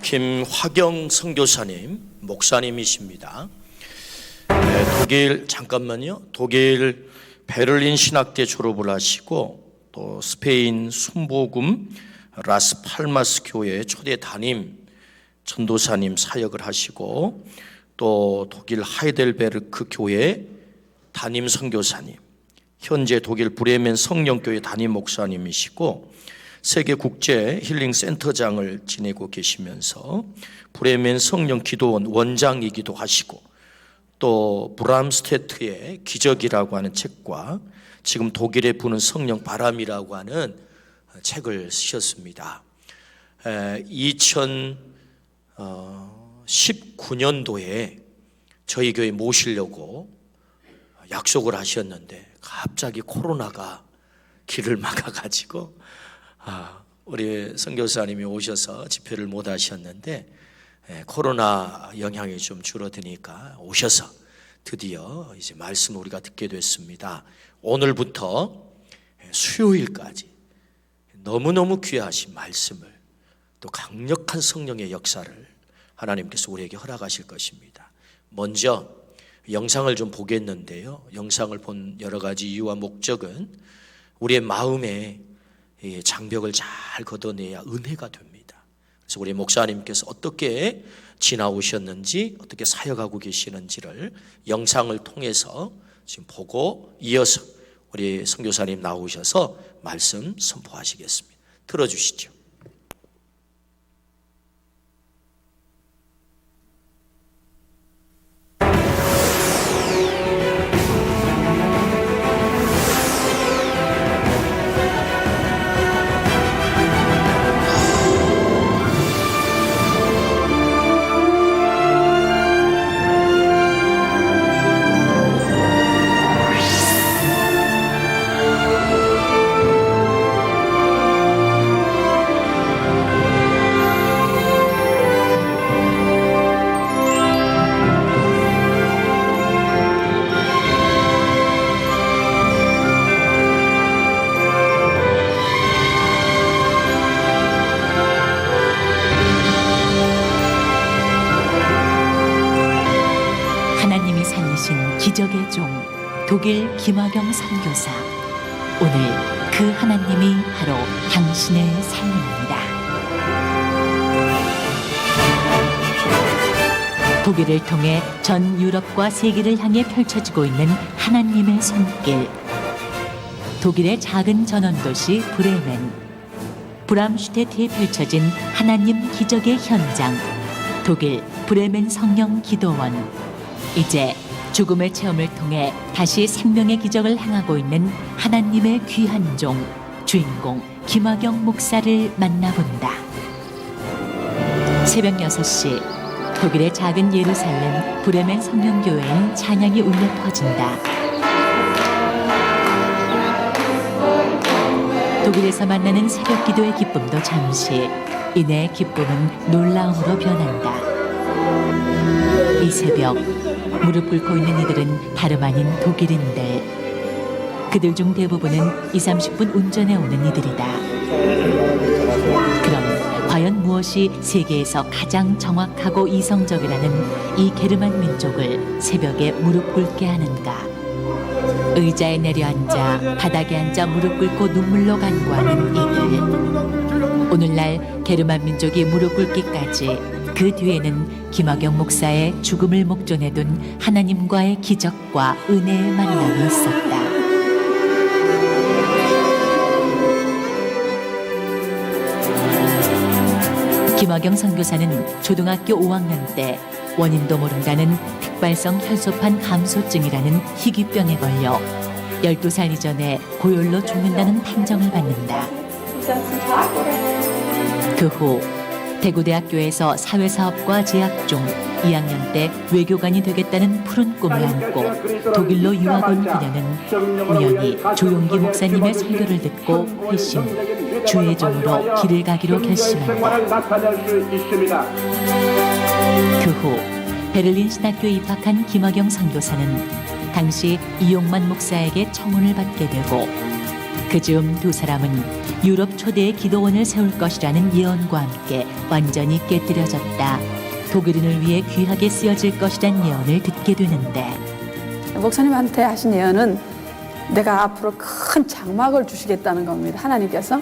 김화경 선교사님, 목사님이십니다. 독일 베를린 신학대 졸업을 하시고 또 스페인 순복음 라스팔마스 교회 초대 담임 전도사님 사역을 하시고 또 독일 하이델베르크 교회 담임 선교사님, 현재 독일 브레멘 성령교회 담임 목사님이시고 세계 국제 힐링 센터장을 지내고 계시면서 브레멘 성령 기도원 원장이기도 하시고 또 브람스테트의 기적이라고 하는 책과 지금 독일에 부는 성령 바람이라고 하는 책을 쓰셨습니다. 2019년도에 저희 교회 모시려고 약속을 하셨는데 갑자기 코로나가 길을 막아가지고 우리 선교사님이 오셔서 집회를 못 하셨는데 코로나 영향이 좀 줄어드니까 오셔서 드디어 이제 말씀을 우리가 듣게 됐습니다. 오늘부터 수요일까지 너무너무 귀하신 말씀을 또 강력한 성령의 역사를 하나님께서 우리에게 허락하실 것입니다. 먼저 영상을 좀 보겠는데요. 영상을 본 여러 가지 이유와 목적은 우리의 마음에 장벽을 잘 걷어내야 은혜가 됩니다. 그래서 우리 목사님께서 어떻게 지나오셨는지, 어떻게 사역하고 계시는지를 영상을 통해서 지금 보고 이어서 우리 선교사님 나오셔서 말씀 선포하시겠습니다. 들어주시죠. 기적의 종 독일 김화경 선교사. 오늘 그 하나님이 바로 당신의 삶입니다. 독일을 통해 전 유럽과 세계를 향해 펼쳐지고 있는 하나님의 손길. 독일의 작은 전원도시 브레멘, 브람슈테트에 펼쳐진 하나님 기적의 현장, 독일 브레멘 성령 기도원. 이제 죽음의 체험을 통해 다시 생명의 기적을 행하고 있는 하나님의 귀한 종, 주인공 김화경 목사를 만나본다. 새벽 6시 독일의 작은 예루살렘 브레멘 성령교회엔 찬양이 울려 퍼진다. 독일에서 만나는 새벽 기도의 기쁨도 잠시, 이내 기쁨은 놀라움으로 변한다. 이 새벽 무릎 꿇고 있는 이들은 다름 아닌 독일인들. 그들 중 대부분은 20-30분 운전해 오는 이들이다. 그럼 과연 무엇이 세계에서 가장 정확하고 이성적이라는 이 게르만 민족을 새벽에 무릎 꿇게 하는가? 의자에 내려앉아 바닥에 앉아 무릎 꿇고 눈물로 간구하는 이들. 오늘날 게르만 민족이 무릎 꿇기까지, 그 뒤에는 김화경 목사의 죽음을 목전에 둔 하나님과의 기적과 은혜의 만남이 있었다. 김화경 선교사는 초등학교 5학년 때 원인도 모른다는 특발성 혈소판 감소증이라는 희귀병에 걸려 12살 이전에 고열로 죽는다는 판정을 받는다. 그 후 대구대학교에서 사회사업과 재학 중 2학년 때 외교관이 되겠다는 푸른 꿈을 안고 독일로 유학 온 그녀는 우연히 조용기 목사님의 설교를 듣고 회심, 주의 종으로 길을 가기로 결심한다. 그 후 베를린 신학교에 입학한 김화경 선교사는 당시 이용만 목사에게 청혼을 받게 되고 그즈음 두 사람은 유럽 초대의 기도원을 세울 것이라는 예언과 함께 완전히 깨뜨려졌다. 독일인을 위해 귀하게 쓰여질 것이란 예언을 듣게 되는데 목사님한테 하신 예언은 내가 앞으로 큰 장막을 주시겠다는 겁니다. 하나님께서.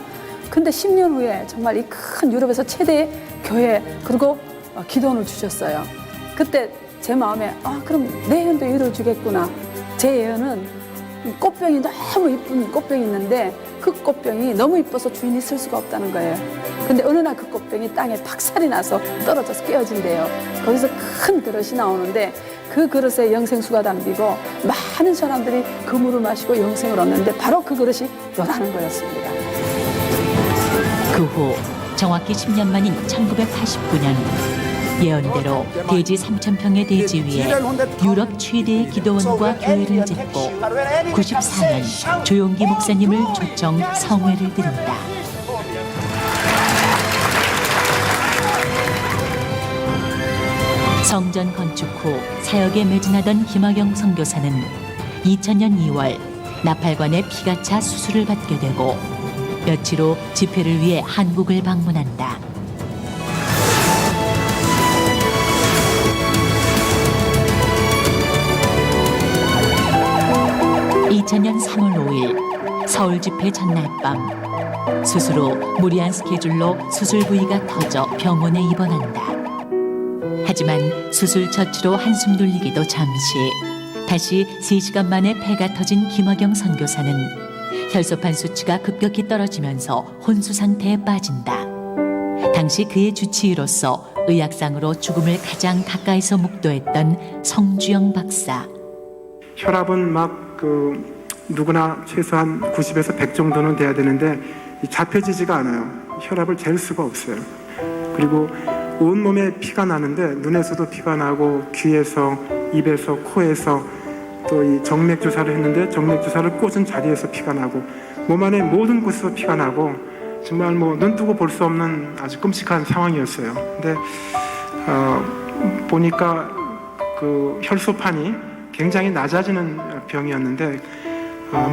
근데 10년 후에 정말 이 큰 유럽에서 최대의 교회 그리고 기도원을 주셨어요. 그때 제 마음에 그럼 내 예언도 이루어지겠구나. 제 예언은 꽃병이 너무 이쁜 꽃병이 있는데 그 꽃병이 너무 이뻐서 주인이 쓸 수가 없다는 거예요. 근데 어느 날 그 꽃병이 땅에 박살이 나서 떨어져서 깨어진대요. 거기서 큰 그릇이 나오는데 그 그릇에 영생수가 담기고 많은 사람들이 그 물을 마시고 영생을 얻는데 바로 그 그릇이 너라는 거였습니다. 그 후 정확히 10년 만인 1989년 예언대로 대지 3,000평의 대지 위에 유럽 최대의 기도원과 교회를 짓고 94년 조용기 목사님을 초청 성회를 드린다. 성전 건축 후 사역에 매진하던 김학영 선교사는 2000년 2월 나팔관에 피가 차 수술을 받게 되고 며칠 후 집회를 위해 한국을 방문한다. 2000년 3월 5일 서울 집회 전날 밤 수술 후 무리한 스케줄로 수술 부위가 터져 병원에 입원한다. 하지만 수술 처치로 한숨 돌리기도 잠시 다시 3시간 만에 폐가 터진 김학영 선교사는 혈소판 수치가 급격히 떨어지면서 혼수 상태에 빠진다. 당시 그의 주치의로서 의학상으로 죽음을 가장 가까이서 묵도했던 성주영 박사. 혈압은 누구나 최소한 90에서 100 정도는 돼야 되는데 잡혀지지가 않아요. 혈압을 잴 수가 없어요. 그리고 온몸에 피가 나는데 눈에서도 피가 나고 귀에서 입에서 코에서 또 이 정맥 주사를 했는데 정맥 주사를 꽂은 자리에서 피가 나고 몸 안에 모든 곳에서 피가 나고 정말 눈 뜨고 볼 수 없는 아주 끔찍한 상황이었어요. 근데 보니까 그 혈소판이 굉장히 낮아지는 병이었는데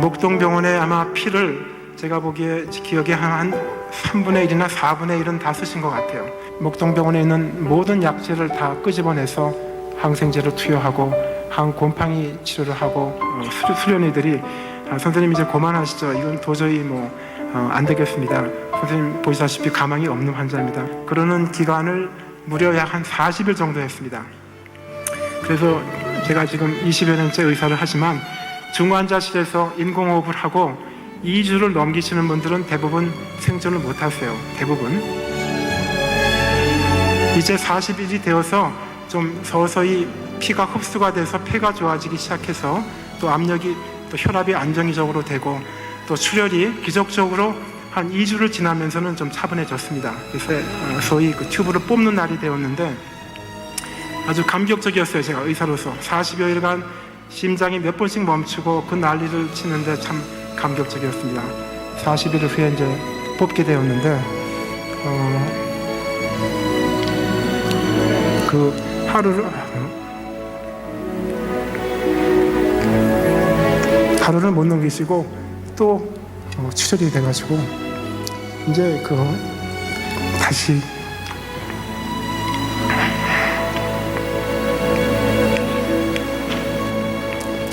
목동병원에 아마 피를 제가 보기에 기억에 한 3분의 1이나 4분의 1은 다 쓰신 것 같아요. 목동병원에 있는 모든 약재를 다 끄집어내서 항생제를 투여하고 항곰팡이 치료를 하고 수련의들이 선생님 이제 그만하시죠. 이건 도저히 안 되겠습니다. 선생님 보시다시피 가망이 없는 환자입니다. 그러는 기간을 무려 약 한 40일 정도 했습니다. 그래서 제가 지금 20여 년째 의사를 하지만 중환자실에서 인공호흡을 하고 2주를 넘기시는 분들은 대부분 생존을 못 하세요. 대부분. 이제 40일이 되어서 좀 서서히 피가 흡수가 돼서 폐가 좋아지기 시작해서 또 압력이 또 혈압이 안정적으로 되고 또 출혈이 기적적으로 한 2주를 지나면서는 좀 차분해졌습니다. 그래서 소위 그 튜브를 뽑는 날이 되었는데 아주 감격적이었어요. 제가 의사로서 40여일간 심장이 몇 번씩 멈추고 그 난리를 치는데 참 감격적이었습니다. 40일 후에 이제 뽑게 되었는데 그 하루를 못 넘기시고 또 출혈이 돼가지고 이제 다시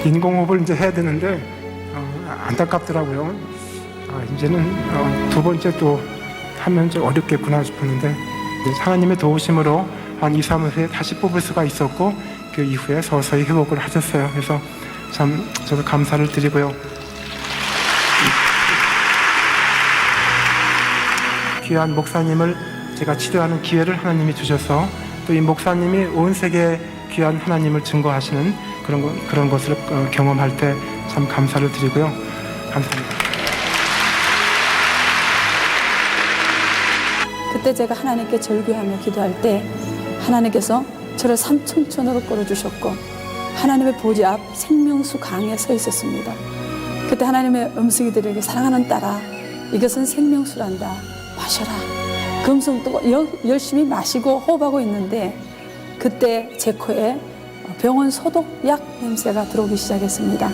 인공호흡을 이제 해야 되는데 안타깝더라고요. 이제는 두 번째 또 하면 좀 어렵겠구나 싶었는데 하나님의 도우심으로 한 2, 3일 후에 다시 뽑을 수가 있었고 그 이후에 서서히 회복을 하셨어요. 그래서 참 저도 감사를 드리고요. 귀한 목사님을 제가 치료하는 기회를 하나님이 주셔서 또 이 목사님이 온 세계에 귀한 하나님을 증거하시는 그런 것을 경험할 때 참 감사를 드리고요. 감사합니다. 그때 제가 하나님께 절규하며 기도할 때 하나님께서 저를 삼청천으로 끌어주셨고 하나님의 보좌 앞 생명수 강에 서 있었습니다. 그때 하나님의 음성이 들리게 사랑하는 딸아 이것은 생명수란다. 마셔라. 그 음성 또 열심히 마시고 호흡하고 있는데 그때 제 코에 병원 소독약 냄새가 들어오기 시작했습니다.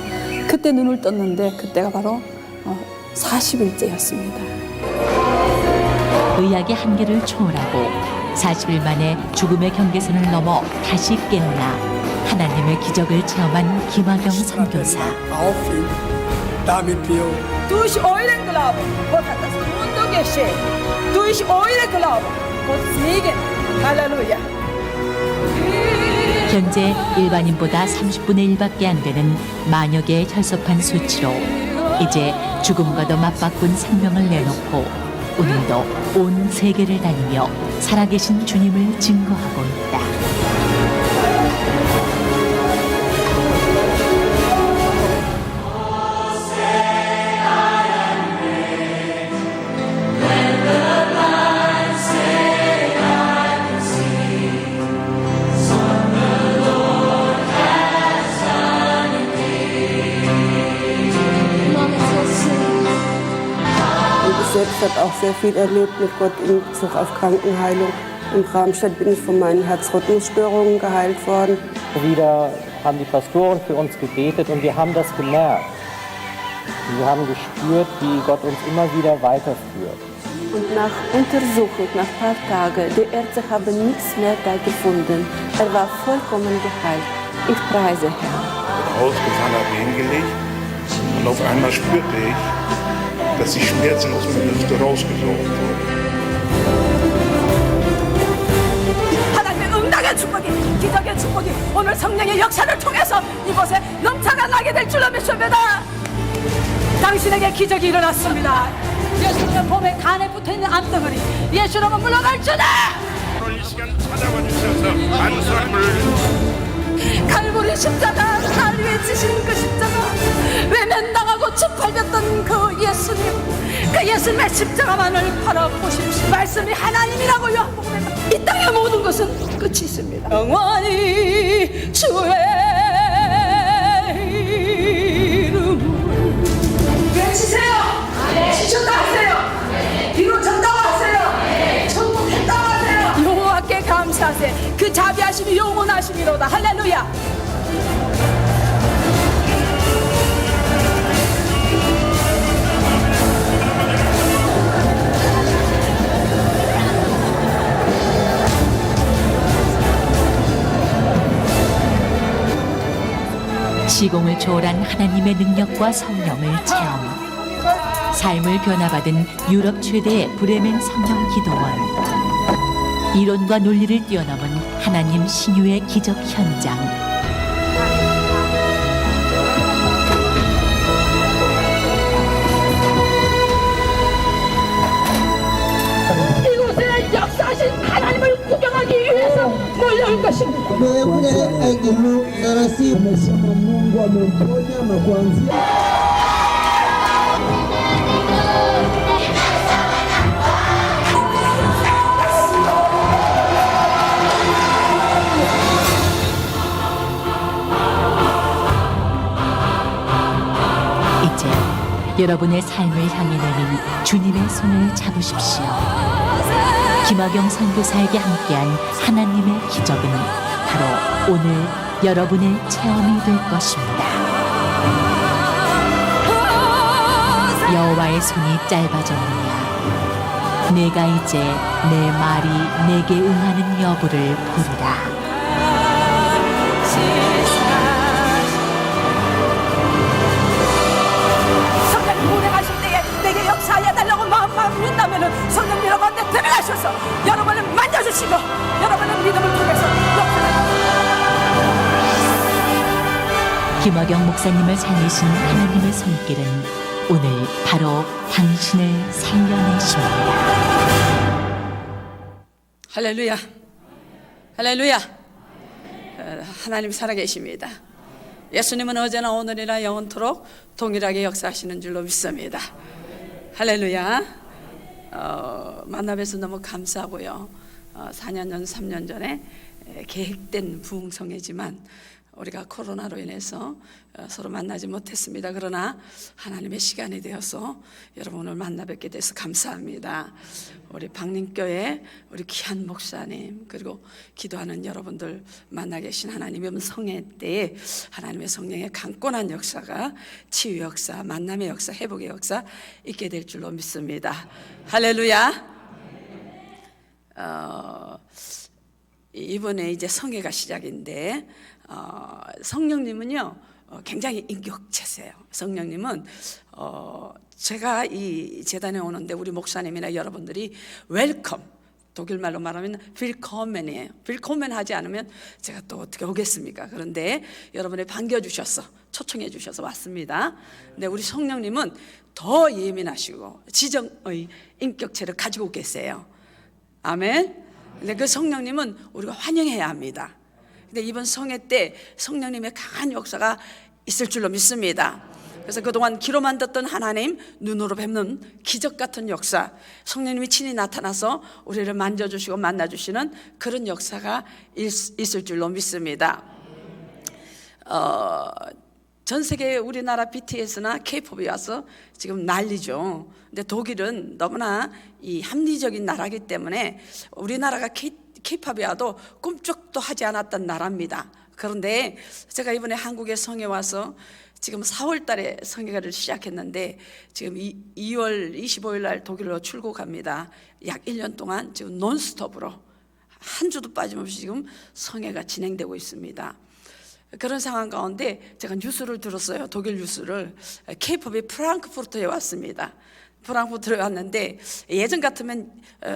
그때 눈을 떴는데 그때가 바로 40일째였습니다. 의학의 한계를 초월하고 40일 만에 죽음의 경계선을 넘어 다시 깨어나 하나님의 기적을 체험한 김학영 선교사. auffiel, damit wir Durch euren Glauben, Gott hat das Wunder geschehen. Durch euren Glauben, Gott Segen. Halleluja. 현재 일반인보다 30분의 1밖에 안 되는 만여 개의 혈소판 수치로 이제 죽음과도 맞바꾼 생명을 내놓고 오늘도 온 세계를 다니며 살아계신 주님을 증거하고 있다. Und ich selbst habe auch sehr viel erlebt mit Gott in Bezug auf Krankenheilung. In Bramstedt bin ich von meinen Herzrhythmusstörungen geheilt worden. Wieder haben die Pastoren für uns gebetet und wir haben das gemerkt. Und wir haben gespürt, wie Gott uns immer wieder weiterführt. Und nach Untersuchung, nach ein paar Tagen, die Ärzte haben nichts mehr da gefunden. Er war vollkommen geheilt. Ich preise Herrn. Ausgefahren habe hingelegt und auf einmal spürte ich, dass die Schmerzen aus meiner Hüfte rausgesaugt wurden. 하나님의 응답의 축복이, 기적의 축복이 오늘 성령의 역사를 통해서 이곳에 넘쳐가 나게 될 줄로 믿습니다. 당신에게 기적이 일어났습니다. 예수님의 몸에 간에 붙어있는 암덩어리 예수님은 물러갈 주다. 오늘 이 시간 찾아와 주셔서 안수함을 갈보리 십자가, 날 위에 지신 그 십자가, 외면당하고 짓밟혔던 그 예수님, 그 예수님의 십자가만을 바라보십시오. 말씀이 하나님이라고 요한복음에 이 땅의 모든 것은 끝이 있습니다. 영원히 주의 이름을 외치세요. 지셨다 하세요. 이루어졌다고 하세요. 천국했다고 하세요. 여호와께 감사하세요. 그 자비하심이 영원하심이로다. 할렐루야. 시공을 초월한 하나님의 능력과 성령을 체험. 삶을 변화받은 유럽 최대의 브레멘 성령 기도원. 이론과 논리를 뛰어넘은 하나님 신유의 기적 현장. 이곳에 역사하신 하나님을 구경하기 위해서 몰려올 것입니다. Mungu amemponya na kuanzia 이제 여러분의 삶을 향해 내민 주님의 손을 잡으십시오. 김학영 선교사에게 함께한 하나님의 기적은 바로 오늘 여러분의 체험이 될 것입니다. 여호와의 손이 짧아졌느냐? 내가 이제 내 말이 내게 응하는 여부를 보리라. 성령님 운행하실 때에 내게 역사하여 달라고 마음만 믿는다면 성령 여러분 한테 들어가셔서 여러분을 만져주시고 여러분의 믿음을 통해서 역사하여 김학영 목사님을 살리신 하나님의 손길은 오늘 바로 당신을 살려내십니다. 할렐루야. 할렐루야. 하나님 살아계십니다. 예수님은 어제나 오늘이나 영원토록 동일하게 역사하시는 줄로 믿습니다. 할렐루야. 만나뵈서 너무 감사하고요. 4년 전, 3년 전에 계획된 부흥성회지만 우리가 코로나로 인해서 서로 만나지 못했습니다. 그러나 하나님의 시간이 되어서 여러분을 만나 뵙게 돼서 감사합니다. 우리 박림교회 우리 귀한 목사님 그리고 기도하는 여러분들 만나 계신 하나님의 성회 때에 하나님의 성령의 강권한 역사가 치유 역사, 만남의 역사, 회복의 역사 있게 될 줄로 믿습니다. 할렐루야. 이번에 이제 성회가 시작인데 성령님은요 굉장히 인격체세요. 성령님은 제가 이 재단에 오는데 우리 목사님이나 여러분들이 웰컴, 독일 말로 말하면 빌코멘이에요. 빌코멘 하지 않으면 제가 또 어떻게 오겠습니까? 그런데 여러분이 반겨주셔서 초청해 주셔서 왔습니다. 근데 우리 성령님은 더 예민하시고 지정의 인격체를 가지고 계세요. 아멘. 근데 그 성령님은 우리가 환영해야 합니다. 근데 이번 성회 때 성령님의 강한 역사가 있을 줄로 믿습니다. 그래서 그동안 귀로만 듣던 하나님, 눈으로 뵙는 기적 같은 역사, 성령님이 친히 나타나서 우리를 만져주시고 만나주시는 그런 역사가 있을 줄로 믿습니다. 전 세계 우리나라 BTS나 K-팝이 와서 지금 난리죠. 근데 독일은 너무나 이 합리적인 나라이기 때문에 우리나라가 K-팝이 와도 꿈쩍도 하지 않았던 나라입니다. 그런데 제가 이번에 한국에 성에 와서 지금 4월 달에 성회를 시작했는데 지금 2월 25일 날 독일로 출국합니다. 약 1년 동안 지금 논스톱으로 한 주도 빠짐없이 지금 성회가 진행되고 있습니다. 그런 상황 가운데 제가 뉴스를 들었어요. 독일 뉴스를. K-팝이 프랑크푸르트에 왔습니다. 프랑크푸르트에 왔는데 예전 같으면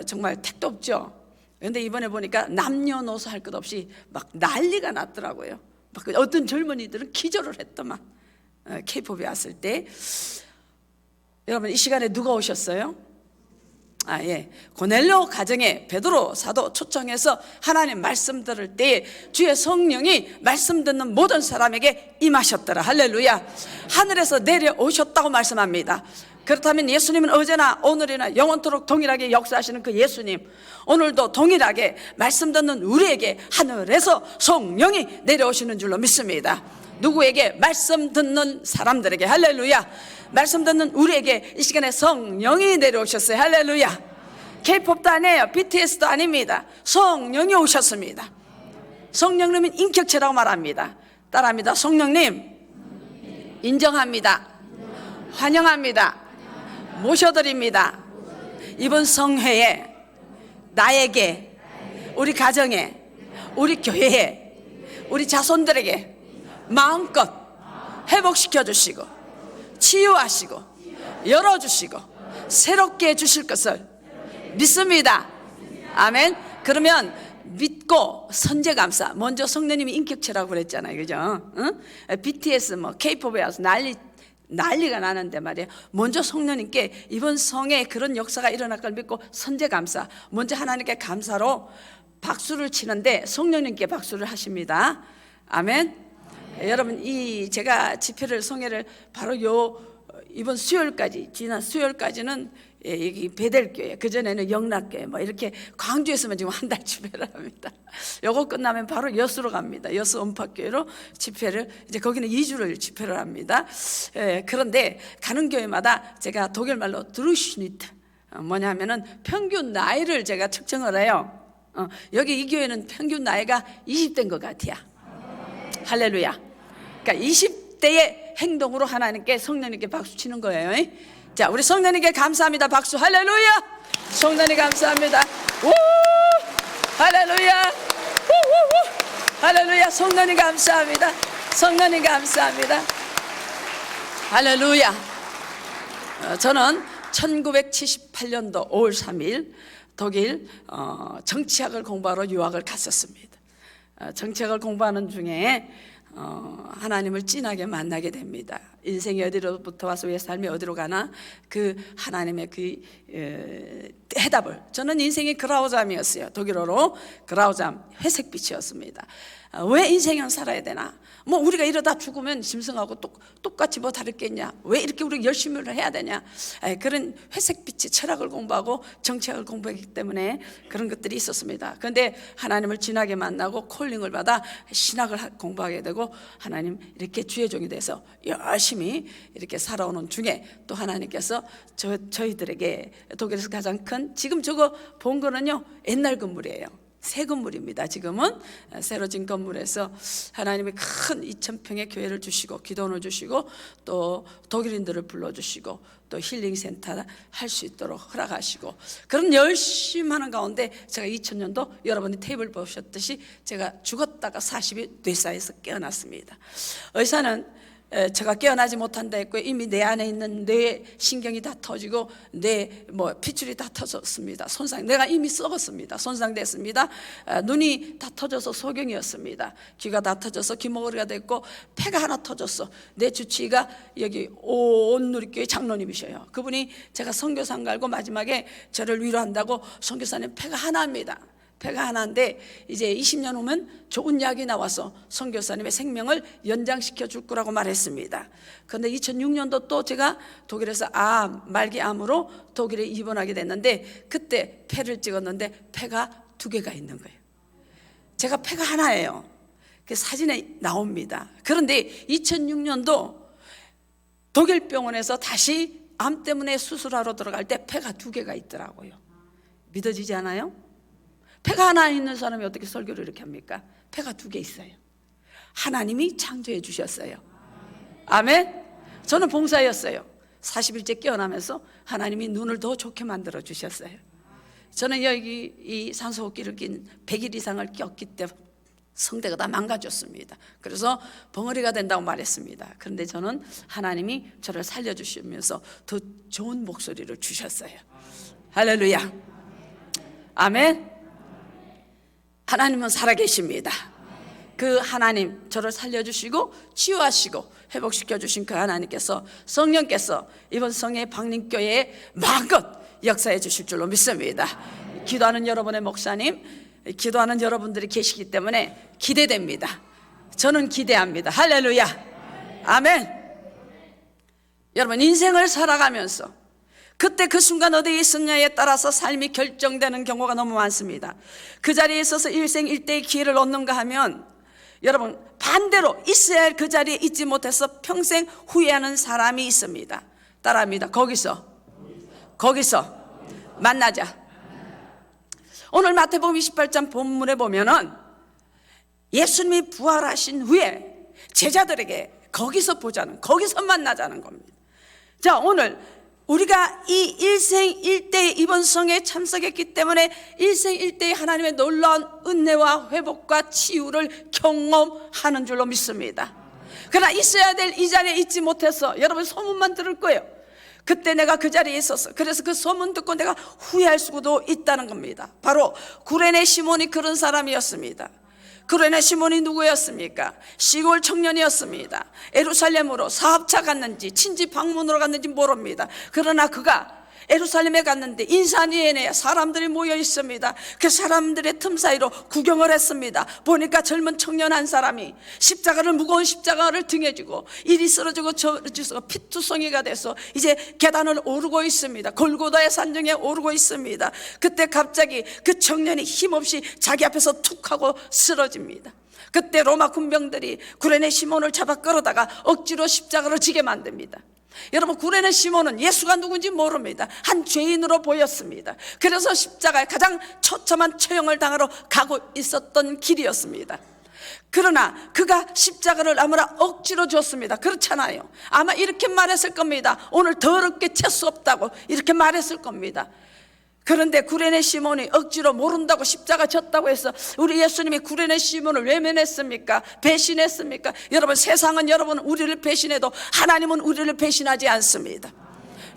정말 택도 없죠. 그런데 이번에 보니까 남녀노소 할 것 없이 막 난리가 났더라고요. 막 어떤 젊은이들은 기절을 했더만. K-팝이 왔을 때. 여러분 이 시간에 누가 오셨어요? 고넬료 가정에 베드로 사도 초청해서 하나님 말씀 들을 때에 주의 성령이 말씀 듣는 모든 사람에게 임하셨더라. 할렐루야. 하늘에서 내려오셨다고 말씀합니다. 그렇다면 예수님은 어제나 오늘이나 영원토록 동일하게 역사하시는 그 예수님, 오늘도 동일하게 말씀 듣는 우리에게 하늘에서 성령이 내려오시는 줄로 믿습니다. 누구에게? 말씀 듣는 사람들에게. 할렐루야. 말씀 듣는 우리에게 이 시간에 성령이 내려오셨어요. 할렐루야. K-팝도 아니에요. BTS도 아닙니다. 성령이 오셨습니다. 성령님은 인격체라고 말합니다. 따라합니다. 성령님 인정합니다. 환영합니다. 모셔드립니다. 이번 성회에 나에게, 우리 가정에, 우리 교회에, 우리 자손들에게 마음껏 회복시켜 주시고 치유하시고 열어주시고 새롭게 해주실 것을 믿습니다. 아멘. 그러면 믿고 선제감사. 먼저 성령님이 인격체라고 그랬잖아요. 그죠? 응? BTS K-팝에 와서 난리가 나는데 말이에요. 먼저 성령님께 이번 성에 그런 역사가 일어날 걸 믿고 선제감사. 먼저 하나님께 감사로 박수를 치는데 성령님께 박수를 하십니다. 아멘. 여러분 이 제가 집회를 성회를 바로 이번 수요일까지, 지난 수요일까지는 여기 베델교회, 그전에는 영락교회 이렇게 광주에서만 지금 한 달 집회를 합니다. 요거 끝나면 바로 여수로 갑니다. 여수 음파교회로 집회를, 이제 거기는 2주를 집회를 합니다. 그런데 가는 교회마다 제가 독일 말로 드루슈니트, 뭐냐면은 평균 나이를 제가 측정을 해요. 여기 이 교회는 평균 나이가 20대인 것 같아요. 할렐루야. 그러니까 20대의 행동으로 하나님께, 성령님께 박수 치는 거예요. 자, 우리 성령님께 감사합니다. 박수. 할렐루야. 성령님 감사합니다. 우! 할렐루야. 우! 할렐루야. 성령님 감사합니다. 성령님 감사합니다. 할렐루야. 저는 1978년도 5월 3일 독일 정치학을 공부하러 유학을 갔었습니다. 정치학을 공부하는 중에 하나님을 진하게 만나게 됩니다. 인생이 어디로부터 와서 왜 삶이 어디로 가나 그 하나님의 그 해답을, 저는 인생이 그라우잠이었어요. 독일어로 그라우잠, 회색빛이었습니다. 왜 인생은 살아야 되나? 우리가 이러다 죽으면 짐승하고 똑같이 다르겠냐? 왜 이렇게 우리가 열심히 해야 되냐? 그런 회색빛의 철학을 공부하고 정치학을 공부했기 때문에 그런 것들이 있었습니다. 그런데 하나님을 진하게 만나고 콜링을 받아 신학을 공부하게 되고 가지고 하나님 이렇게 주의 종이 돼서 열심히 이렇게 살아오는 중에 또 하나님께서 저희들에게 독일에서 가장 큰, 지금 저거 본 거는요 옛날 건물이에요. 새 건물입니다. 지금은 새로 진 건물에서 하나님이 큰 2,000평의 교회를 주시고 기도원을 주시고 또 독일인들을 불러주시고 또 힐링센터 할 수 있도록 허락하시고 그런 열심히 하는 가운데 제가 2000년도 여러분이 테이블 보셨듯이 제가 죽었다가 40일 뇌사에서 깨어났습니다. 의사는 제가 깨어나지 못한다 했고요. 이미 내 안에 있는 뇌 신경이 다 터지고 뇌 핏줄이 다 터졌습니다. 내가 이미 썩었습니다. 손상됐습니다. 눈이 다 터져서 소경이었습니다. 귀가 다 터져서 귀머거리가 됐고 폐가 하나 터졌어. 내 주치의가 여기 온누리교회 장로님이셔요. 그분이 제가 선교사 갈고 마지막에 저를 위로한다고 선교사님 폐가 하나입니다. 폐가 하나인데 이제 20년 후면 좋은 약이 나와서 선교사님의 생명을 연장시켜 줄 거라고 말했습니다. 그런데 2006년도 또 제가 독일에서 말기암으로 독일에 입원하게 됐는데 그때 폐를 찍었는데 폐가 2개가 있는 거예요. 제가 폐가 하나예요. 그 사진에 나옵니다. 그런데 2006년도 독일 병원에서 다시 암 때문에 수술하러 들어갈 때 폐가 2개가 있더라고요. 믿어지지 않아요? 폐가 하나 있는 사람이 어떻게 설교를 이렇게 합니까? 폐가 2개 있어요. 하나님이 창조해 주셨어요. 아멘. 저는 봉사였어요. 40일째 깨어나면서 하나님이 눈을 더 좋게 만들어 주셨어요. 저는 여기 이 산소호흡기를 낀 100일 이상을 꼈기 때문에 성대가 다 망가졌습니다. 그래서 벙어리가 된다고 말했습니다. 그런데 저는 하나님이 저를 살려주시면서 더 좋은 목소리를 주셨어요. 할렐루야. 아멘. 하나님은 살아계십니다. 그 하나님 저를 살려주시고 치유하시고 회복시켜 주신 그 하나님께서 성령께서 이번 성의 방림교회에 마음껏 역사해 주실 줄로 믿습니다. 기도하는 여러분의 목사님, 기도하는 여러분들이 계시기 때문에 기대됩니다. 저는 기대합니다. 할렐루야. 아멘. 여러분 인생을 살아가면서 그때 그 순간 어디에 있었냐에 따라서 삶이 결정되는 경우가 너무 많습니다. 그 자리에 있어서 일생일대의 기회를 얻는가 하면 여러분 반대로 있어야 할 그 자리에 있지 못해서 평생 후회하는 사람이 있습니다. 따라합니다. 거기서 만나자. 오늘 마태복음 28장 본문에 보면은 예수님이 부활하신 후에 제자들에게 거기서 보자는, 거기서 만나자는 겁니다. 자, 오늘 우리가 이 일생일대의 이번 성에 참석했기 때문에 일생일대의 하나님의 놀라운 은혜와 회복과 치유를 경험하는 줄로 믿습니다. 그러나 있어야 될 이 자리에 있지 못해서 여러분 소문만 들을 거예요. 그때 내가 그 자리에 있었어. 그래서 그 소문 듣고 내가 후회할 수도 있다는 겁니다. 바로 구레네 시몬이 그런 사람이었습니다. 구레네 시몬이 누구였습니까? 시골 청년이었습니다. 예루살렘으로 사업차 갔는지 친지 방문으로 갔는지 모릅니다. 그러나 그가 예루살렘에 갔는데 인산위에 사람들이 모여 있습니다. 그 사람들의 틈 사이로 구경을 했습니다. 보니까 젊은 청년 한 사람이 무거운 십자가를 등에 지고 이리 쓰러지고 저리 쓰러지고 피투성이가 돼서 이제 계단을 오르고 있습니다. 골고다의 산중에 오르고 있습니다. 그때 갑자기 그 청년이 힘없이 자기 앞에서 툭 하고 쓰러집니다. 그때 로마 군병들이 구레네 시몬을 잡아 끌어다가 억지로 십자가를 지게 만듭니다. 여러분 구레네 시몬은 예수가 누군지 모릅니다. 한 죄인으로 보였습니다. 그래서 십자가에 가장 처참한 처형을 당하러 가고 있었던 길이었습니다. 그러나 그가 십자가를 아무나 억지로 줬습니다. 그렇잖아요. 아마 이렇게 말했을 겁니다. 오늘 더럽게 칠 수 없다고 이렇게 말했을 겁니다. 그런데 구레네 시몬이 억지로 모른다고 십자가 졌다고 해서 우리 예수님이 구레네 시몬을 외면했습니까? 배신했습니까? 여러분 세상은 여러분 우리를 배신해도 하나님은 우리를 배신하지 않습니다.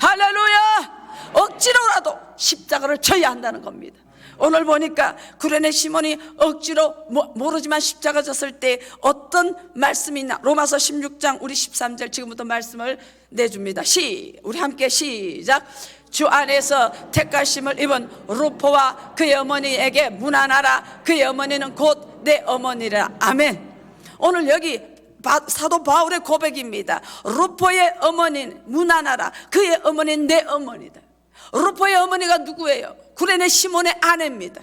할렐루야. 억지로라도 십자가를 져야 한다는 겁니다. 오늘 보니까 구레네 시몬이 억지로 모르지만 십자가 졌을 때 어떤 말씀이 있나? 로마서 16장 우리 13절 지금부터 말씀을 내줍니다. 우리 함께 시작. 주 안에서 택하심을 입은 루포와 그의 어머니에게 문안하라. 그의 어머니는 곧 내 어머니라. 아멘. 오늘 여기 사도 바울의 고백입니다. 루포의 어머니는 문안하라. 그의 어머니는 내 어머니다. 루포의 어머니가 누구예요? 구레네 시몬의 아내입니다.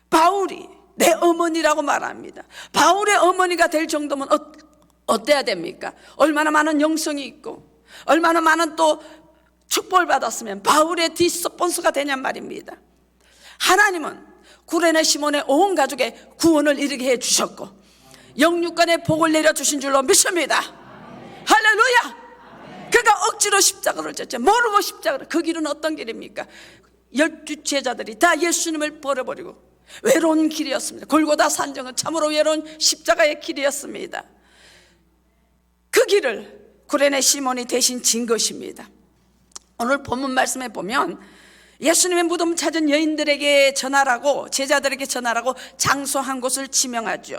바울이 내 어머니라고 말합니다. 바울의 어머니가 될 정도면 어때야 됩니까? 얼마나 많은 영성이 있고 얼마나 많은 또 축복을 받았으면 바울의 뒷스폰서가 되냔 말입니다. 하나님은 구레네 시몬의 온 가족의 구원을 이루게 해주셨고 영육간의 복을 내려주신 줄로 믿습니다. 할렐루야. 그가 억지로 십자가를 졌죠. 모르고 십자가를. 그 길은 어떤 길입니까? 12 제자들이 다 예수님을 버려버리고 외로운 길이었습니다. 골고다 산정은 참으로 외로운 십자가의 길이었습니다. 그 길을 구레네 시몬이 대신 진 것입니다. 오늘 본문 말씀에 보면 예수님의 무덤 찾은 여인들에게 전하라고, 제자들에게 전하라고 장소 한 곳을 지명하죠.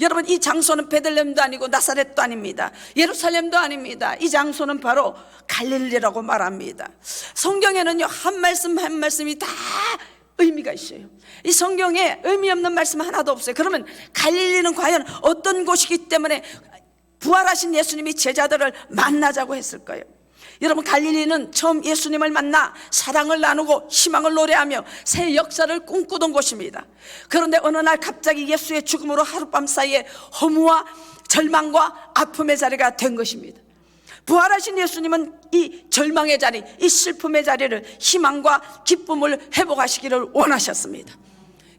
여러분, 이 장소는 베들레헴도 아니고 나사렛도 아닙니다. 예루살렘도 아닙니다. 이 장소는 바로 갈릴리라고 말합니다. 성경에는요, 한 말씀 한 말씀이 다 의미가 있어요. 이 성경에 의미 없는 말씀 하나도 없어요. 그러면 갈릴리는 과연 어떤 곳이기 때문에 부활하신 예수님이 제자들을 만나자고 했을까요? 여러분, 갈릴리는 처음 예수님을 만나 사랑을 나누고 희망을 노래하며 새 역사를 꿈꾸던 곳입니다. 그런데 어느 날 갑자기 예수의 죽음으로 하룻밤 사이에 허무와 절망과 아픔의 자리가 된 것입니다. 부활하신 예수님은 이 절망의 자리, 이 슬픔의 자리를 희망과 기쁨을 회복하시기를 원하셨습니다.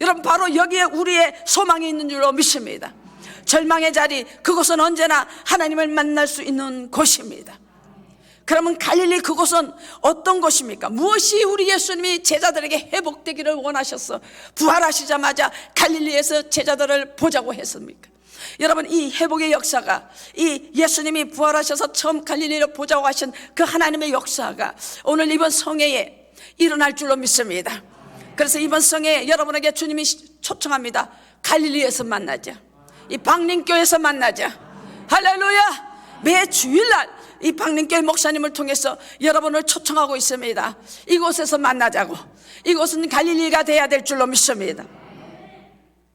여러분, 바로 여기에 우리의 소망이 있는 줄로 믿습니다. 절망의 자리, 그곳은 언제나 하나님을 만날 수 있는 곳입니다. 그러면 갈릴리 그곳은 어떤 곳입니까? 무엇이 우리 예수님이 제자들에게 회복되기를 원하셔서 부활하시자마자 갈릴리에서 제자들을 보자고 했습니까? 여러분, 이 회복의 역사가, 이 예수님이 부활하셔서 처음 갈릴리를 보자고 하신 그 하나님의 역사가 오늘 이번 성회에 일어날 줄로 믿습니다. 그래서 이번 성회에 여러분에게 주님이 초청합니다. 갈릴리에서 만나자. 이 박림교회에서 만나자. 할렐루야. 매 주일날 이 박림교회 목사님을 통해서 여러분을 초청하고 있습니다. 이곳에서 만나자고. 이곳은 갈릴리가 돼야 될 줄로 믿습니다.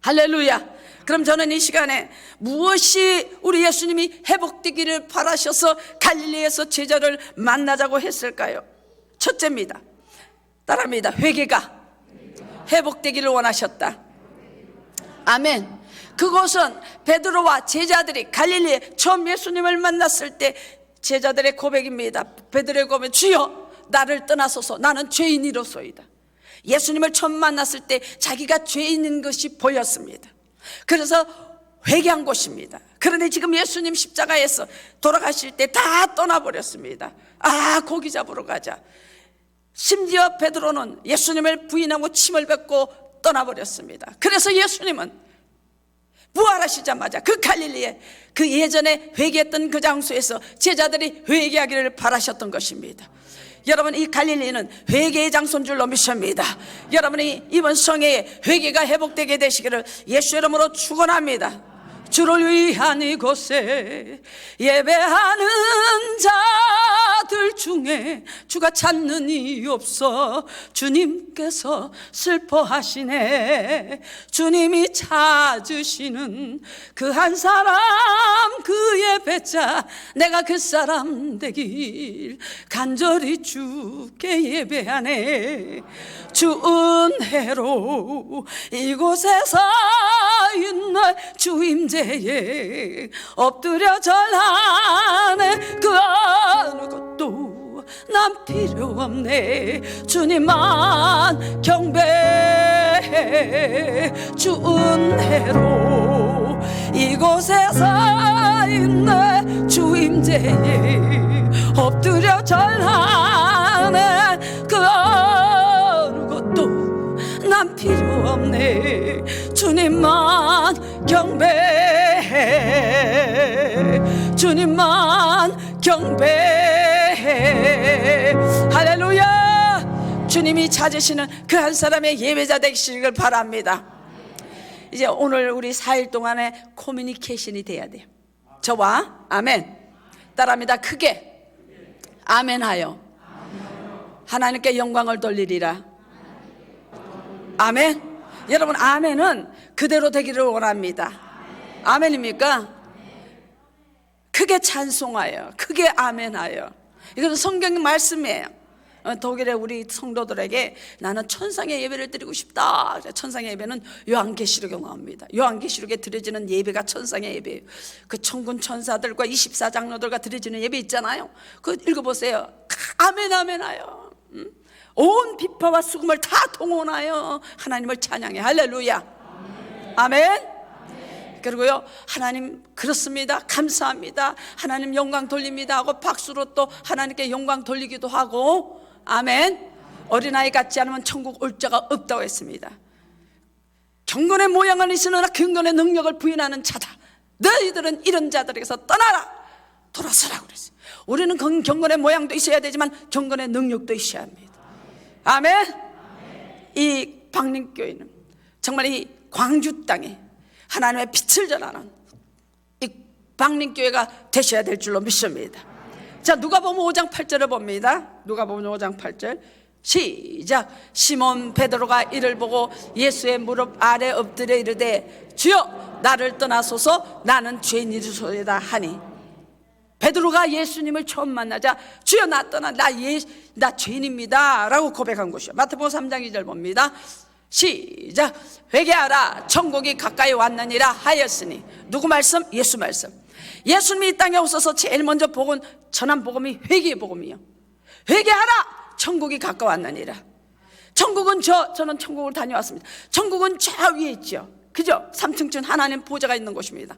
할렐루야. 그럼 저는 이 시간에 무엇이 우리 예수님이 회복되기를 바라셔서 갈릴리에서 제자를 만나자고 했을까요? 첫째입니다. 따라합니다. 회개가 회복되기를 원하셨다. 아멘. 그곳은 베드로와 제자들이 갈릴리에 처음 예수님을 만났을 때 제자들의 고백입니다. 베드로의 고백, 주여 나를 떠나소서, 나는 죄인이로소이다. 예수님을 처음 만났을 때 자기가 죄인인 것이 보였습니다. 그래서 회개한 곳입니다. 그런데 지금 예수님 십자가에서 돌아가실 때 다 떠나버렸습니다. 고기 잡으러 가자. 심지어 베드로는 예수님을 부인하고 침을 뱉고 떠나버렸습니다. 그래서 예수님은 부활하시자마자 그 갈릴리에 그 예전에 회개했던 그 장소에서 제자들이 회개하기를 바라셨던 것입니다. 여러분, 이 갈릴리는 회개의 장소인 줄로 믿습니다. 여러분이 이번 성회에 회개가 회복되게 되시기를 예수 이름으로 축원합니다. 주를 위한 이곳에 예배하는 자들 중에 주가 찾는 이 없어 주님께서 슬퍼하시네. 주님이 찾으시는 그 한 사람, 그의 배자, 내가 그 사람 되길 간절히 주께 예배하네. 주 은혜로 이곳에서 있는 주 임재에 엎드려 절하네. 그 어느 것도 난 필요 없네. 주님만 경배해. 주 은혜로 이곳에서 있는 주 임재에 엎드려 절하네. 그 어느 것도 난 필요 없네. 주님만 경배해. 주님만 경배해. 할렐루야. 주님이 찾으시는 그 한 사람의 예배자 되시길 바랍니다. 이제 오늘 우리 4일 동안의 커뮤니케이션이 돼야 돼요. 저와 아멘. 따라합니다. 크게 아멘하여 하나님께 영광을 돌리리라. 아멘. 여러분, 아멘은 그대로 되기를 원합니다. 아멘입니까? 크게 찬송하여, 크게 아멘하여. 이것은 성경 말씀이에요. 독일의 우리 성도들에게 나는 천상의 예배를 드리고 싶다. 천상의 예배는 요한계시록에 나옵니다. 요한계시록에 드려지는 예배가 천상의 예배예요. 그 천군 천사들과 24장로들과 드려지는 예배 있잖아요. 그거 읽어보세요. 아멘 아멘 하여 온 비파와 수금을 다 동원하여 하나님을 찬양해. 할렐루야. 아멘. 그리고요, 하나님 그렇습니다, 감사합니다, 하나님 영광 돌립니다 하고 박수로 또 하나님께 영광 돌리기도 하고. 아멘. 어린아이 같지 않으면 천국 올 자가 없다고 했습니다. 경건의 모양은 있으나 경건의 능력을 부인하는 자다. 너희들은 이런 자들에게서 떠나라, 돌아서라고 그랬어요. 우리는 경건의 모양도 있어야 되지만 경건의 능력도 있어야 합니다. 아멘. 이 박림교회는 정말 이 광주 땅에 하나님의 빛을 전하는 이 박림교회가 되셔야 될 줄로 믿습니다. 자, 누가복음 5장 8절을 봅니다. 누가복음 5장 8절 시작. 시몬 베드로가 이를 보고 예수의 무릎 아래 엎드려 이르되 주여 나를 떠나소서 나는 죄인이소이다 하니. 베드로가 예수님을 처음 만나자 주여 나 떠나 나 죄인입니다 라고 고백한 것이요. 마태복음 3장 2절 봅니다. 시작. 회개하라 천국이 가까이 왔느니라 하였으니. 누구 말씀? 예수 말씀. 예수님이 이 땅에 오셔서 제일 먼저 복음 전한 복음이 회개의 복음이요. 회개하라 천국이 가까웠느니라. 천국은 저는 천국을 다녀왔습니다. 천국은 저 위에 있죠. 그죠? 3층쯤 하나님 보좌가 있는 곳입니다.